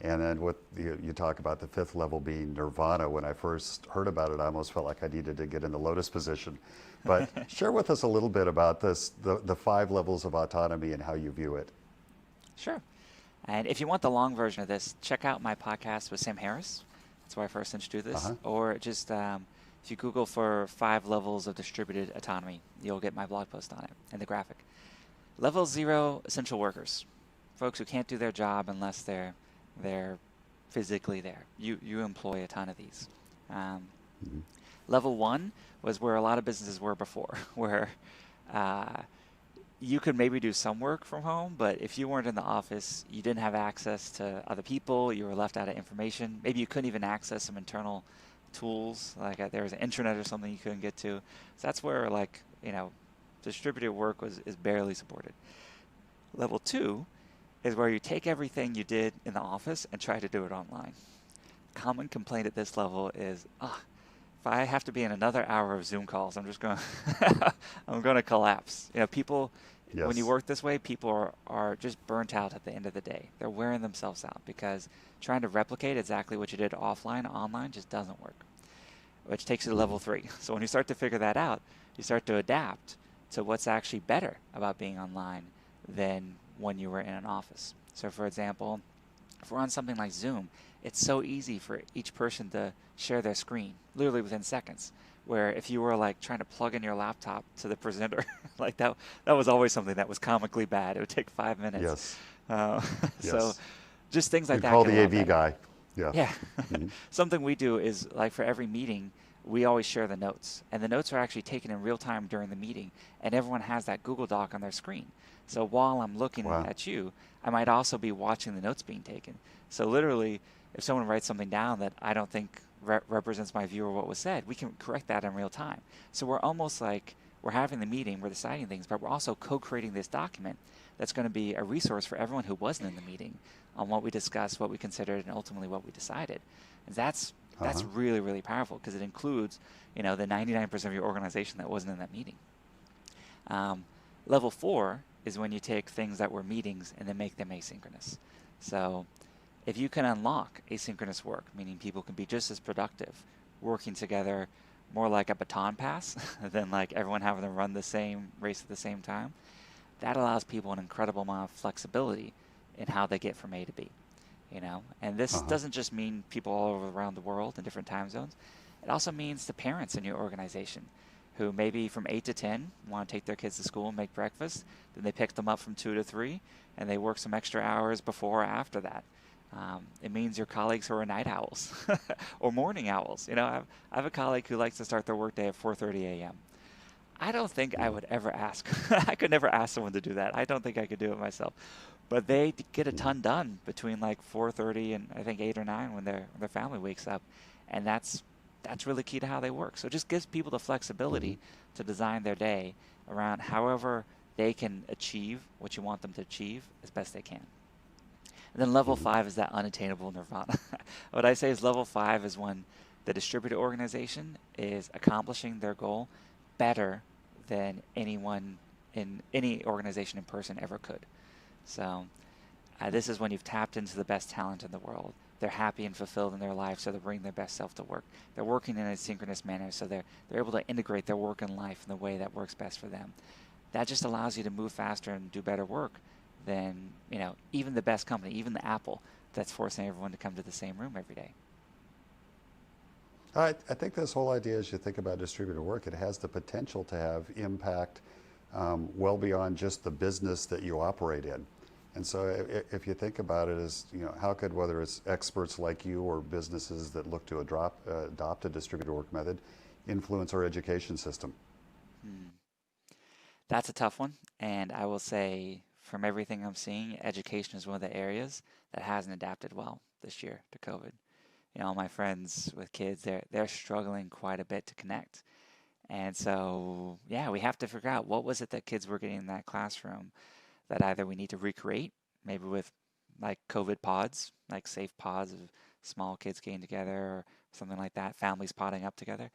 And then what you talk about the fifth level being nirvana. When I first heard about it, I almost felt like I needed to get in the lotus position. But share with us a little bit about this, the 5 levels of autonomy and how you view it. Sure. And if you want the long version of this, check out my podcast with Sam Harris. That's where I first introduced this. Or just if you Google for 5 levels of distributed autonomy, you'll get my blog post on it and the graphic. Level 0, essential workers. Folks who can't do their job unless they're physically there. You employ a ton of these. Level 1 was where a lot of businesses were before, where you could maybe do some work from home, but if you weren't in the office, you didn't have access to other people, you were left out of information. Maybe you couldn't even access some internal tools, like there was an intranet or something you couldn't get to. So that's where, like, distributed work is barely supported. Level 2 is where you take everything you did in the office and try to do it online. Common complaint at this level is, if I have to be in another hour of Zoom calls, I'm just going I'm going to collapse. People, yes. When you work this way, people are just burnt out at the end of the day. They're wearing themselves out because trying to replicate exactly what you did offline, online just doesn't work, which takes you to level 3. So when you start to figure that out, you start to adapt to what's actually better about being online than when you were in an office. So for example, if we're on something like Zoom, it's so easy for each person to share their screen, literally within seconds, where if you were like trying to plug in your laptop to the presenter, like that was always something that was comically bad. It would take 5 minutes. Yes. Yes. So just things like that. Call the AV guy. Yeah. Yeah. Something we do is, like, for every meeting, we always share the notes. And the notes are actually taken in real time during the meeting. And everyone has that Google Doc on their screen. So while I'm looking at you, I might also be watching the notes being taken. So literally, if someone writes something down that I don't think represents my view or what was said, we can correct that in real time. So we're almost like we're having the meeting, we're deciding things, but we're also co-creating this document that's going to be a resource for everyone who wasn't in the meeting on what we discussed, what we considered, and ultimately what we decided. And that's really, really powerful because it includes, the 99% of your organization that wasn't in that meeting. Level 4 is when you take things that were meetings and then make them asynchronous. So if you can unlock asynchronous work, meaning people can be just as productive working together, more like a baton pass than like everyone having to run the same race at the same time, that allows people an incredible amount of flexibility in how they get from A to B. And this doesn't just mean people all over around the world in different time zones. It also means the parents in your organization who maybe from 8 to 10 want to take their kids to school and make breakfast. Then they pick them up from 2 to 3, and they work some extra hours before or after that. It means your colleagues who are night owls or morning owls. I have a colleague who likes to start their workday at 4:30 a.m. I don't think I would ever ask. I could never ask someone to do that. I don't think I could do it myself. But they get a ton done between like 4:30 and I think 8 or 9 when their family wakes up, and that's really key to how they work. So it just gives people the flexibility to design their day around however they can achieve what you want them to achieve as best they can. And then level 5 is that unattainable nirvana. What I say is level 5 is when the distributed organization is accomplishing their goal better than anyone in any organization in person ever could. So this is when you've tapped into the best talent in the world. They're happy and fulfilled in their life, so they're bringing their best self to work. They're working in a synchronous manner, so they're able to integrate their work and life in the way that works best for them. That just allows you to move faster and do better work than even the best company, even the Apple, that's forcing everyone to come to the same room every day. I think this whole idea, as you think about distributed work, it has the potential to have impact well beyond just the business that you operate in. And so if you think about it as, how could, whether it's experts like you or businesses that look to adopt a distributed work method, influence our education system? That's a tough one. And I will say, from everything I'm seeing, education is one of the areas that hasn't adapted well this year to COVID. All my friends with kids, they're struggling quite a bit to connect. And so, we have to figure out what was it that kids were getting in that classroom that either we need to recreate, maybe with like COVID pods, like safe pods of small kids getting together or something like that, families podding up together,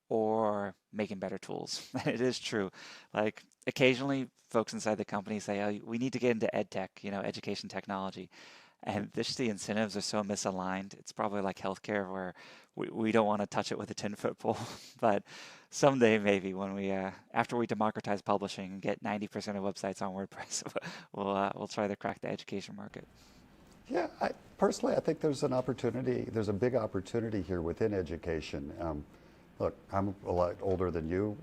or making better tools. It is true. Like occasionally folks inside the company say, oh, we need to get into ed tech, education technology. And just the incentives are so misaligned. It's probably like healthcare where we don't want to touch it with a 10-foot pole. But someday maybe after we democratize publishing and get 90% of websites on WordPress, we'll try to crack the education market. Yeah, personally, I think there's a big opportunity here within education. Look, I'm a lot older than you.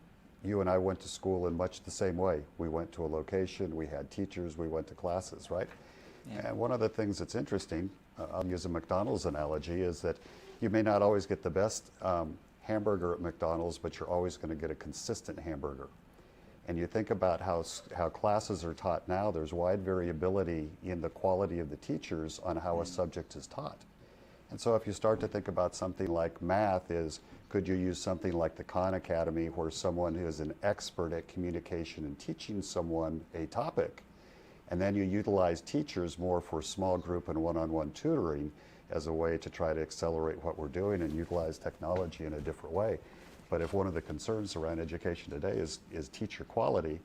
You and I went to school in much the same way. We went to a location, we had teachers, we went to classes, right? Yeah. And one of the things that's interesting, I'll use a McDonald's analogy, is that you may not always get the best hamburger at McDonald's, but you're always going to get a consistent hamburger. And you think about how classes are taught now, there's wide variability in the quality of the teachers on how a subject is taught. And so if you start to think about something like math, could you use something like the Khan Academy, where someone who is an expert at communication and teaching someone a topic, and then you utilize teachers more for small group and one-on-one tutoring as a way to try to accelerate what we're doing and utilize technology in a different way. But if one of the concerns around education today is teacher quality,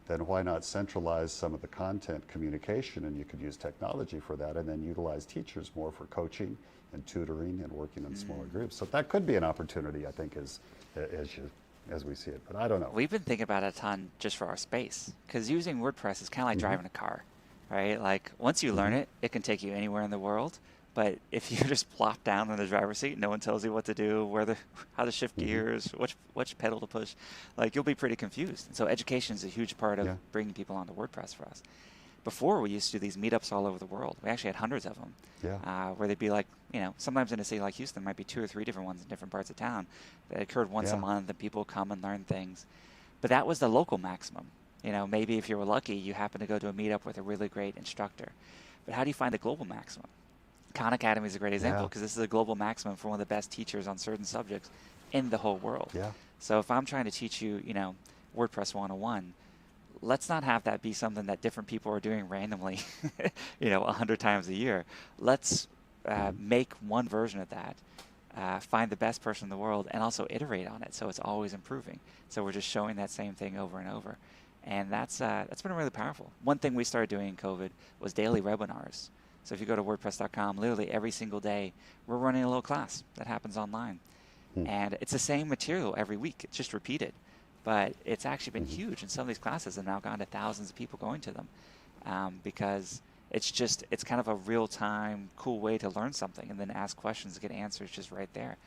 then why not centralize some of the content communication, and you could use technology for that, and then utilize teachers more for coaching and tutoring and working in smaller groups. So that could be an opportunity, I think, as we see it, but I don't know. We've been thinking about it a ton just for our space, because using WordPress is kind of like driving a car, right? Like once you learn it, it can take you anywhere in the world. But if you just plop down in the driver's seat, no one tells you what to do, how to shift gears, which pedal to push, like you'll be pretty confused. And so education is a huge part of bringing people onto WordPress for us. Before, we used to do these meetups all over the world. We actually had hundreds of them, where they'd be like, sometimes in a city like Houston, there might be 2 or 3 different ones in different parts of town that occurred once a month, and people come and learn things. But that was the local maximum. Maybe if you were lucky, you happened to go to a meetup with a really great instructor. But how do you find the global maximum? Khan Academy is a great example, because this is a global maximum for one of the best teachers on certain subjects in the whole world. So if I'm trying to teach you, WordPress 101, let's not have that be something that different people are doing randomly, 100 times a year. Let's make one version of that, find the best person in the world, and also iterate on it so it's always improving. So we're just showing that same thing over and over. And that's been really powerful. One thing we started doing in COVID was daily webinars. So if you go to WordPress.com, literally every single day, we're running a little class that happens online. And it's the same material every week. It's just repeated. But it's actually been huge. And some of these classes have now gone to thousands of people going to them, because it's kind of a real-time, cool way to learn something and then ask questions, get answers just right there.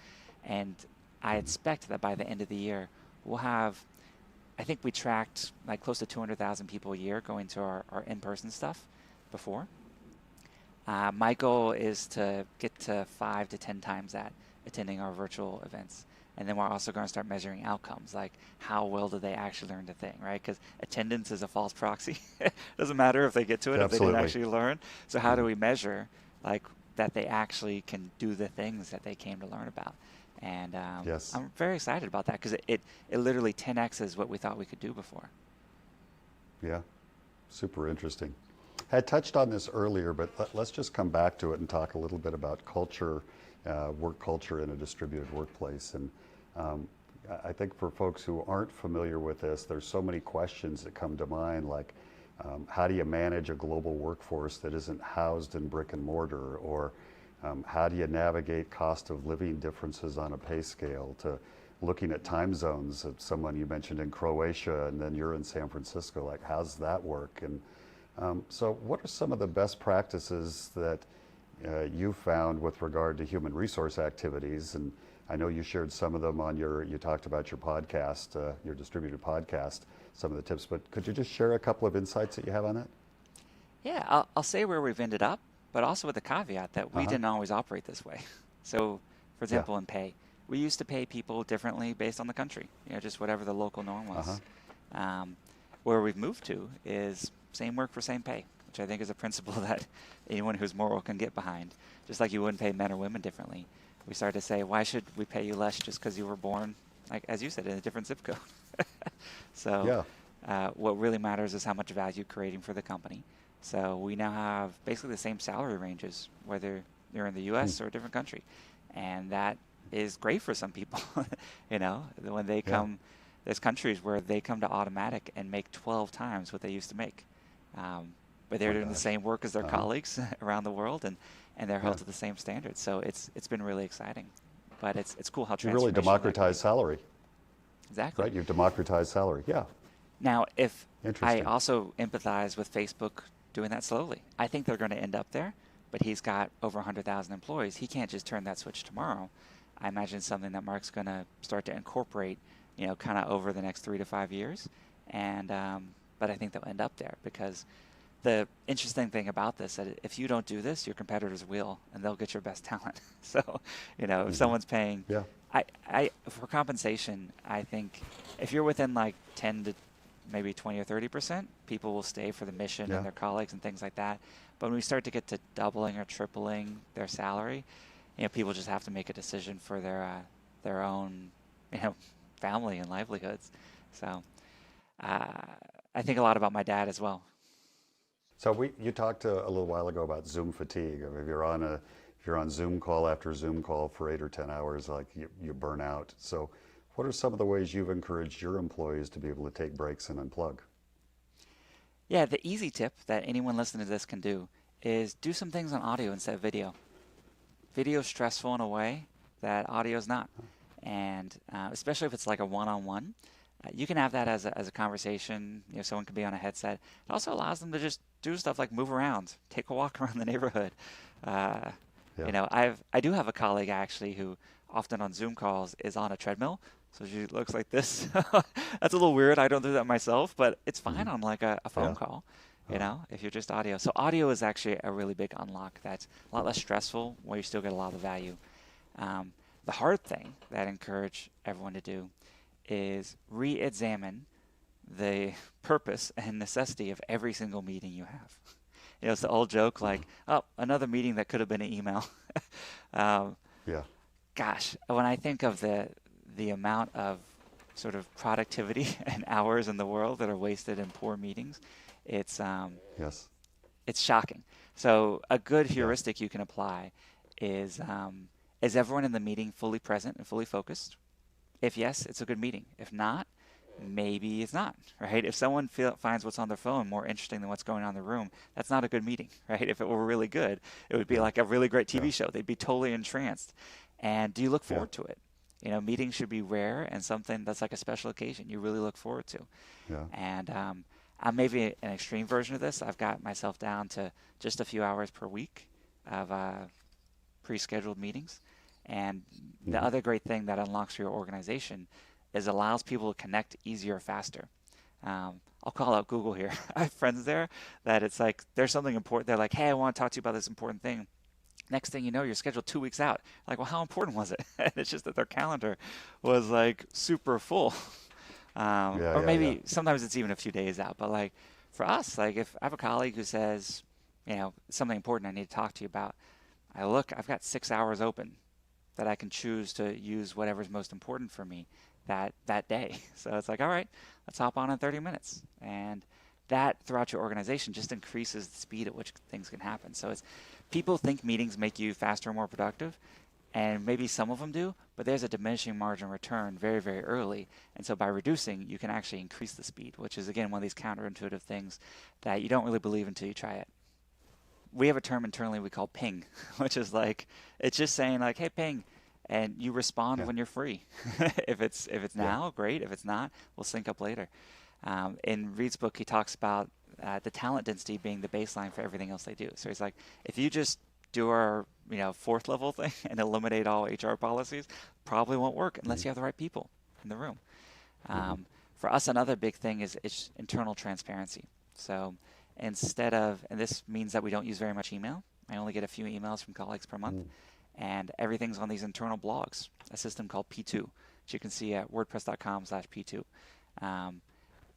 And I expect that by the end of the year, we'll have, I think we tracked like close to 200,000 people a year going to our in-person stuff before. My goal is to get to 5 to 10 times that attending our virtual events. And then we're also going to start measuring outcomes, like how well do they actually learn the thing, right? Because attendance is a false proxy. Doesn't matter if they get to it, if they didn't actually learn. So how do we measure like that they actually can do the things that they came to learn about? And I'm very excited about that, because it literally 10x's what we thought we could do before. Yeah, super interesting. I touched on this earlier, but let's just come back to it and talk a little bit about culture, work culture in a distributed workplace. And I think for folks who aren't familiar with this, there's so many questions that come to mind, like how do you manage a global workforce that isn't housed in brick and mortar? Or how do you navigate cost of living differences on a pay scale, to looking at time zones of someone you mentioned in Croatia and then you're in San Francisco, like how's that work? And so what are some of the best practices that you found with regard to human resource activities? And I know you shared some of them on you talked about your podcast, your distributed podcast, some of the tips, but could you just share a couple of insights that you have on that? Yeah, I'll say where we've ended up, but also with the caveat that we didn't always operate this way. So, for example, in pay, we used to pay people differently based on the country, just whatever the local norm was. Where we've moved to is same work for same pay, which I think is a principle that anyone who's moral can get behind. Just like you wouldn't pay men or women differently. We started to say, why should we pay you less just because you were born, like as you said, in a different zip code? So what really matters is how much value you're creating for the company. So we now have basically the same salary ranges, whether you're in the U.S. or a different country. And that is great for some people. When they come, there's countries where they come to Automattic and make 12 times what they used to make. but they're my doing the gosh. same work as their colleagues around the world, and they're held Yeah. to the same standards. So it's been really exciting. But it's cool how You really transformational that can democratize be. salary, Exactly. right? You've democratized salary. Yeah. Now, if I Interesting. also empathize with Facebook doing that slowly, I think they're going to end up there, but he's got over 100,000 employees. He can't just turn that switch tomorrow. I imagine it's something that Mark's going to start to incorporate, kind of over the next 3 to 5 years. And but I think they'll end up there because the interesting thing about this that if you don't do this, your competitors will, and they'll get your best talent. So, if someone's paying, Yeah. I for compensation, I think if you're within like 10 to maybe 20 or 30%, people will stay for the mission Yeah. and their colleagues and things like that. But when we start to get to doubling or tripling their salary, people just have to make a decision for their own, family and livelihoods. So I think a lot about my dad as well. So you talked a little while ago about Zoom fatigue. I mean, if you're on Zoom call after Zoom call for 8 or 10 hours, like you burn out. So what are some of the ways you've encouraged your employees to be able to take breaks and unplug? Yeah, the easy tip that anyone listening to this can do is do some things on audio instead of video. Video is stressful in a way that audio is not. And especially if it's like a one-on-one, you can have that as a conversation. Someone can be on a headset. It also allows them to just do stuff like move around, take a walk around the neighborhood. I do have a colleague actually who often on Zoom calls is on a treadmill. So she looks like this. That's a little weird. I don't do that myself, but it's fine on like a phone Yeah. call, if you're just audio. So audio is actually a really big unlock. That's a lot less stressful where you still get a lot of value. The hard thing that I encourage everyone to do is re-examine the purpose and necessity of every single meeting you have. It's the old joke like, oh, another meeting that could have been an email. Yeah. Gosh, when I think of the amount of sort of productivity and hours in the world that are wasted in poor meetings, it's Yes. it's shocking. So a good heuristic you can apply is everyone in the meeting fully present and fully focused? If yes, it's a good meeting. If not, maybe it's not, right? If someone finds what's on their phone more interesting than what's going on in the room, that's not a good meeting, right? If it were really good, it would be like a really great TV show. They'd be totally entranced. And do you look forward to it? Meetings should be rare and something that's like a special occasion you really look forward to. Yeah. And I'm maybe an extreme version of this. I've got myself down to just a few hours per week of pre-scheduled meetings. And the other great thing that unlocks your organization is allows people to connect easier, faster. I'll call out Google here. I have friends there that it's like there's something important. They're like, hey, I want to talk to you about this important thing. Next thing you know, you're scheduled 2 weeks out. Like, well, how important was it? And it's just that their calendar was like super full. Or maybe sometimes it's even a few days out. But like for us, like if I have a colleague who says, something important I need to talk to you about, I've got 6 hours open that I can choose to use whatever's most important for me that day. So it's like, all right, let's hop on in 30 minutes. And that throughout your organization just increases the speed at which things can happen. So people think meetings make you faster and more productive, and maybe some of them do, but there's a diminishing margin return very, very early. And so by reducing, you can actually increase the speed, which is, again, one of these counterintuitive things that you don't really believe until you try it. We have a term internally we call ping, which is like, it's just saying like, hey, ping, and you respond when you're free. If it's now, great. If it's not, we'll sync up later. In Reed's book, he talks about the talent density being the baseline for everything else they do. So he's like, if you just do our fourth level thing and eliminate all HR policies, probably won't work unless you have the right people in the room. For us, another big thing is internal transparency. So instead of, and this means that we don't use very much email. I only get a few emails from colleagues per month. And everything's on these internal blogs, a system called P2, which you can see at wordpress.com/P2.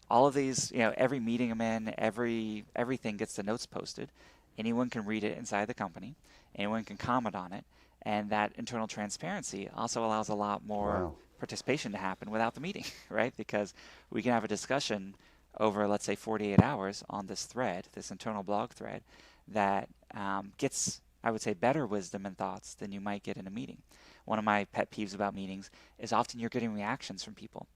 All of these, every meeting I'm in, everything gets the notes posted. Anyone can read it inside the company. Anyone can comment on it. And that internal transparency also allows a lot more participation to happen without the meeting, right? Because we can have a discussion over, let's say, 48 hours on this thread, this internal blog thread, that gets, I would say, better wisdom and thoughts than you might get in a meeting. One of my pet peeves about meetings is often you're getting reactions from people.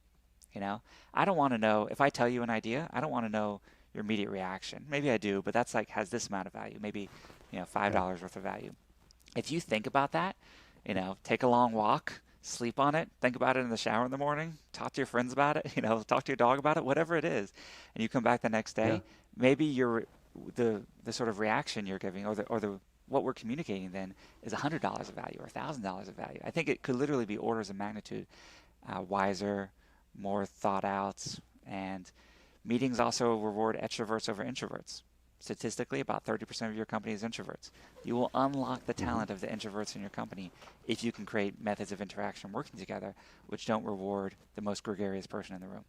I don't want to know, if I tell you an idea, I don't want to know your immediate reaction. Maybe I do, but that's like has this amount of value. Maybe, $5 worth of value. If you think about that, take a long walk, sleep on it, think about it in the shower in the morning, talk to your friends about it, talk to your dog about it, whatever it is, and you come back the next day, maybe the sort of reaction you're giving or the what we're communicating then is $100 of value or $1,000 of value. I think it could literally be orders of magnitude wiser, more thought out, and meetings also reward extroverts over introverts. Statistically, about 30% of your company is introverts. You will unlock the talent of the introverts in your company if you can create methods of interaction working together which don't reward the most gregarious person in the room.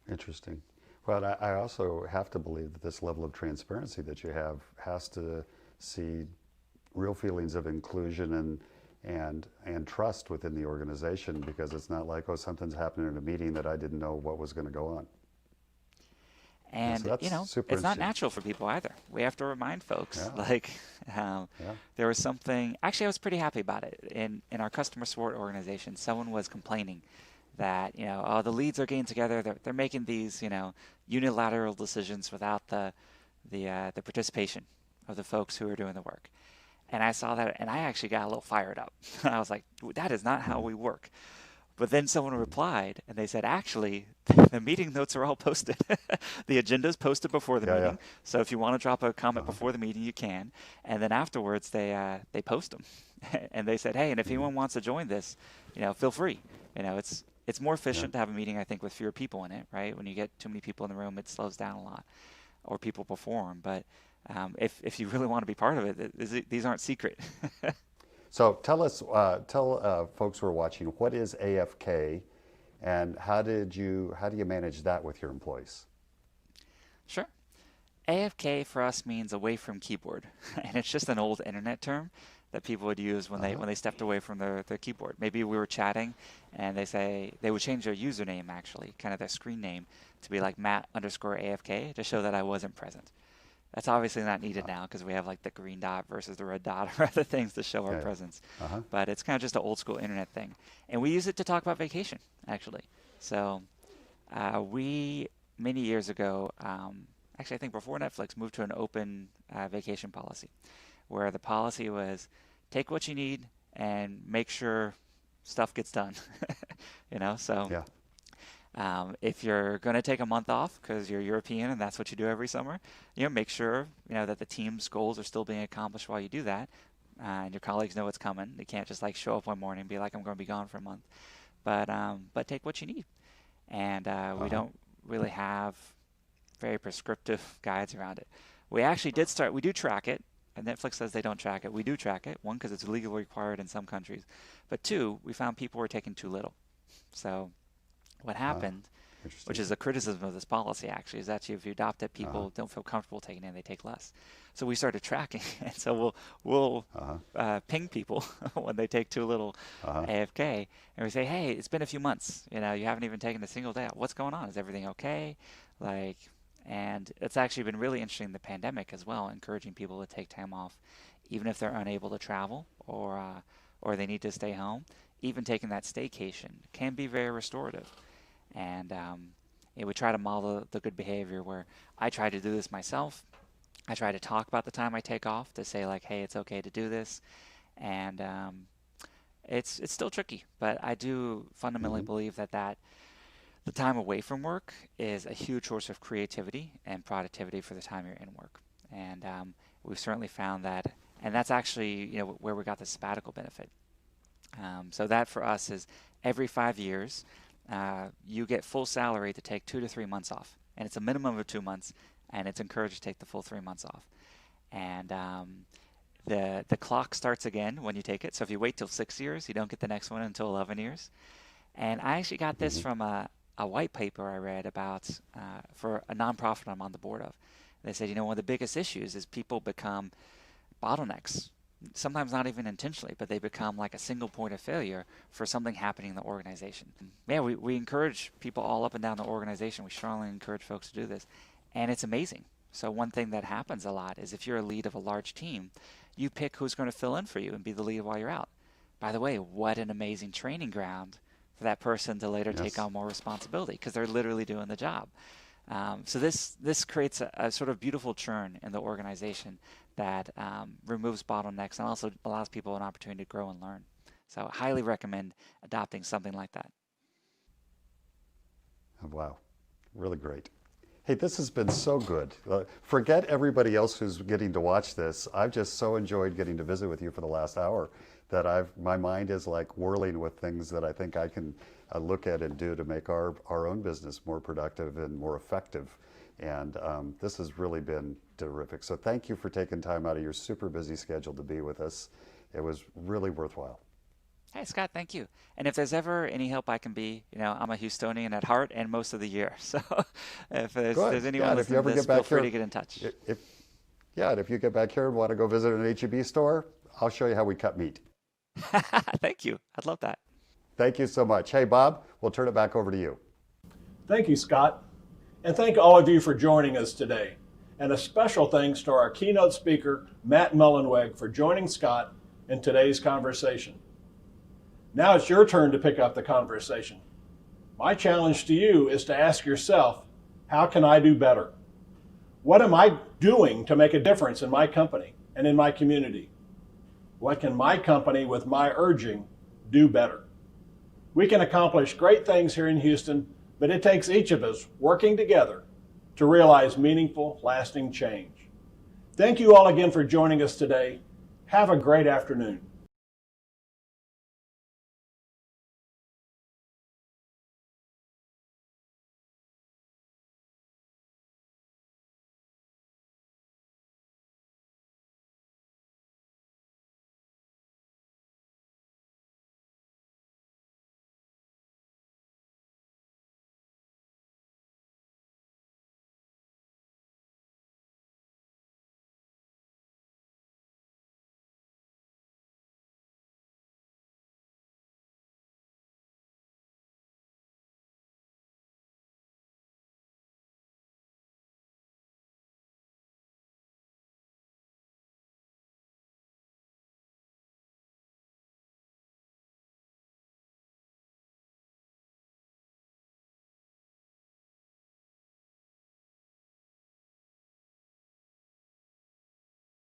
Interesting. Well, I also have to believe that this level of transparency that you have has to see real feelings of inclusion and trust within the organization, because it's not like, oh, something's happening in a meeting that I didn't know what was going to go on. And, so it's not natural for people either. We have to remind folks, there was something, actually I was pretty happy about it. In our customer support organization, someone was complaining that, the leads are getting together, they're making these, unilateral decisions without the participation of the folks who are doing the work. And I saw that, and I actually got a little fired up. I was like, that is not how we work. But then someone replied, and they said, actually, the meeting notes are all posted. The agenda is posted before the meeting. So if you want to drop a comment before the meeting, you can. And then afterwards, they post them. And they said, hey, and if anyone wants to join this, feel free. It's more efficient to have a meeting, I think, with fewer people in it, right? When you get too many people in the room, it slows down a lot, or people perform. But if you really want to be part of it, these aren't secret. So tell folks who are watching, what is AFK, and how do you manage that with your employees? Sure. AFK for us means away from keyboard, and it's just an old internet term that people would use when they stepped away from their keyboard. Maybe we were chatting, and they would change their username, actually, kind of their screen name, to be like Matt_AFK to show that I wasn't present. That's obviously not needed now because we have like the green dot versus the red dot or other things to show our presence. But it's kind of just an old school internet thing. And we use it to talk about vacation, actually. So we, many years ago, actually I think before Netflix, moved to an open vacation policy where the policy was take what you need and make sure stuff gets done. If you're going to take a month off because you're European and that's what you do every summer, make sure that the team's goals are still being accomplished while you do that, and your colleagues know what's coming. They can't just like show up one morning and be like, I'm going to be gone for a month. But take what you need, and we don't really have very prescriptive guides around it. We actually we do track it. And Netflix says they don't track it. We do track it. One, because it's legally required in some countries. But two, we found people were taking too little. So what happened, which is a criticism of this policy actually, is that if you adopt it, people don't feel comfortable taking it and they take less. So we started tracking. And so we'll ping people when they take too little AFK. And we say, hey, it's been a few months. You haven't even taken a single day out. What's going on? Is everything okay? And it's actually been really interesting in the pandemic as well, encouraging people to take time off, even if they're unable to travel or they need to stay home. Even taking that staycation can be very restorative. And we try to model the good behavior where I try to do this myself. I try to talk about the time I take off to say like, hey, it's okay to do this. And it's still tricky, but I do fundamentally believe that the time away from work is a huge source of creativity and productivity for the time you're in work. And we've certainly found that, and that's actually where we got the sabbatical benefit. So that for us is every 5 years, you get full salary to take 2 to 3 months off. And it's a minimum of 2 months, and it's encouraged to take the full 3 months off. And the clock starts again when you take it. So if you wait till 6 years, you don't get the next one until 11 years. And I actually got this from a white paper I read about for a nonprofit I'm on the board of. They said, one of the biggest issues is people become bottlenecks, sometimes not even intentionally, but they become like a single point of failure for something happening in the organization. Yeah, we encourage people all up and down the organization. We strongly encourage folks to do this, and it's amazing. So one thing that happens a lot is if you're a lead of a large team, you pick who's going to fill in for you and be the lead while you're out. By the way, what an amazing training ground for that person to later take on more responsibility because they're literally doing the job. So this creates a sort of beautiful churn in the organization that removes bottlenecks and also allows people an opportunity to grow and learn. So I highly recommend adopting something like that. Oh, wow, really great. Hey, this has been so good. Forget everybody else who's getting to watch this. I've just so enjoyed getting to visit with you for the last hour that my mind is like whirling with things that I think I can look at and do to make our own business more productive and more effective. And this has really been terrific. So thank you for taking time out of your super busy schedule to be with us. It was really worthwhile. Hey, Scott, thank you. And if there's ever any help I can be, I'm a Houstonian at heart and most of the year. So if there's anyone listening to this, feel free to get in touch. And if you get back here and want to go visit an H-E-B store, I'll show you how we cut meat. Thank you. I'd love that. Thank you so much. Hey, Bob, we'll turn it back over to you. Thank you, Scott. And thank all of you for joining us today. And a special thanks to our keynote speaker, Matt Mullenweg, for joining Scott in today's conversation. Now it's your turn to pick up the conversation. My challenge to you is to ask yourself, how can I do better? What am I doing to make a difference in my company and in my community? What can my company, with my urging, do better? We can accomplish great things here in Houston, but it takes each of us working together to realize meaningful, lasting change. Thank you all again for joining us today. Have a great afternoon.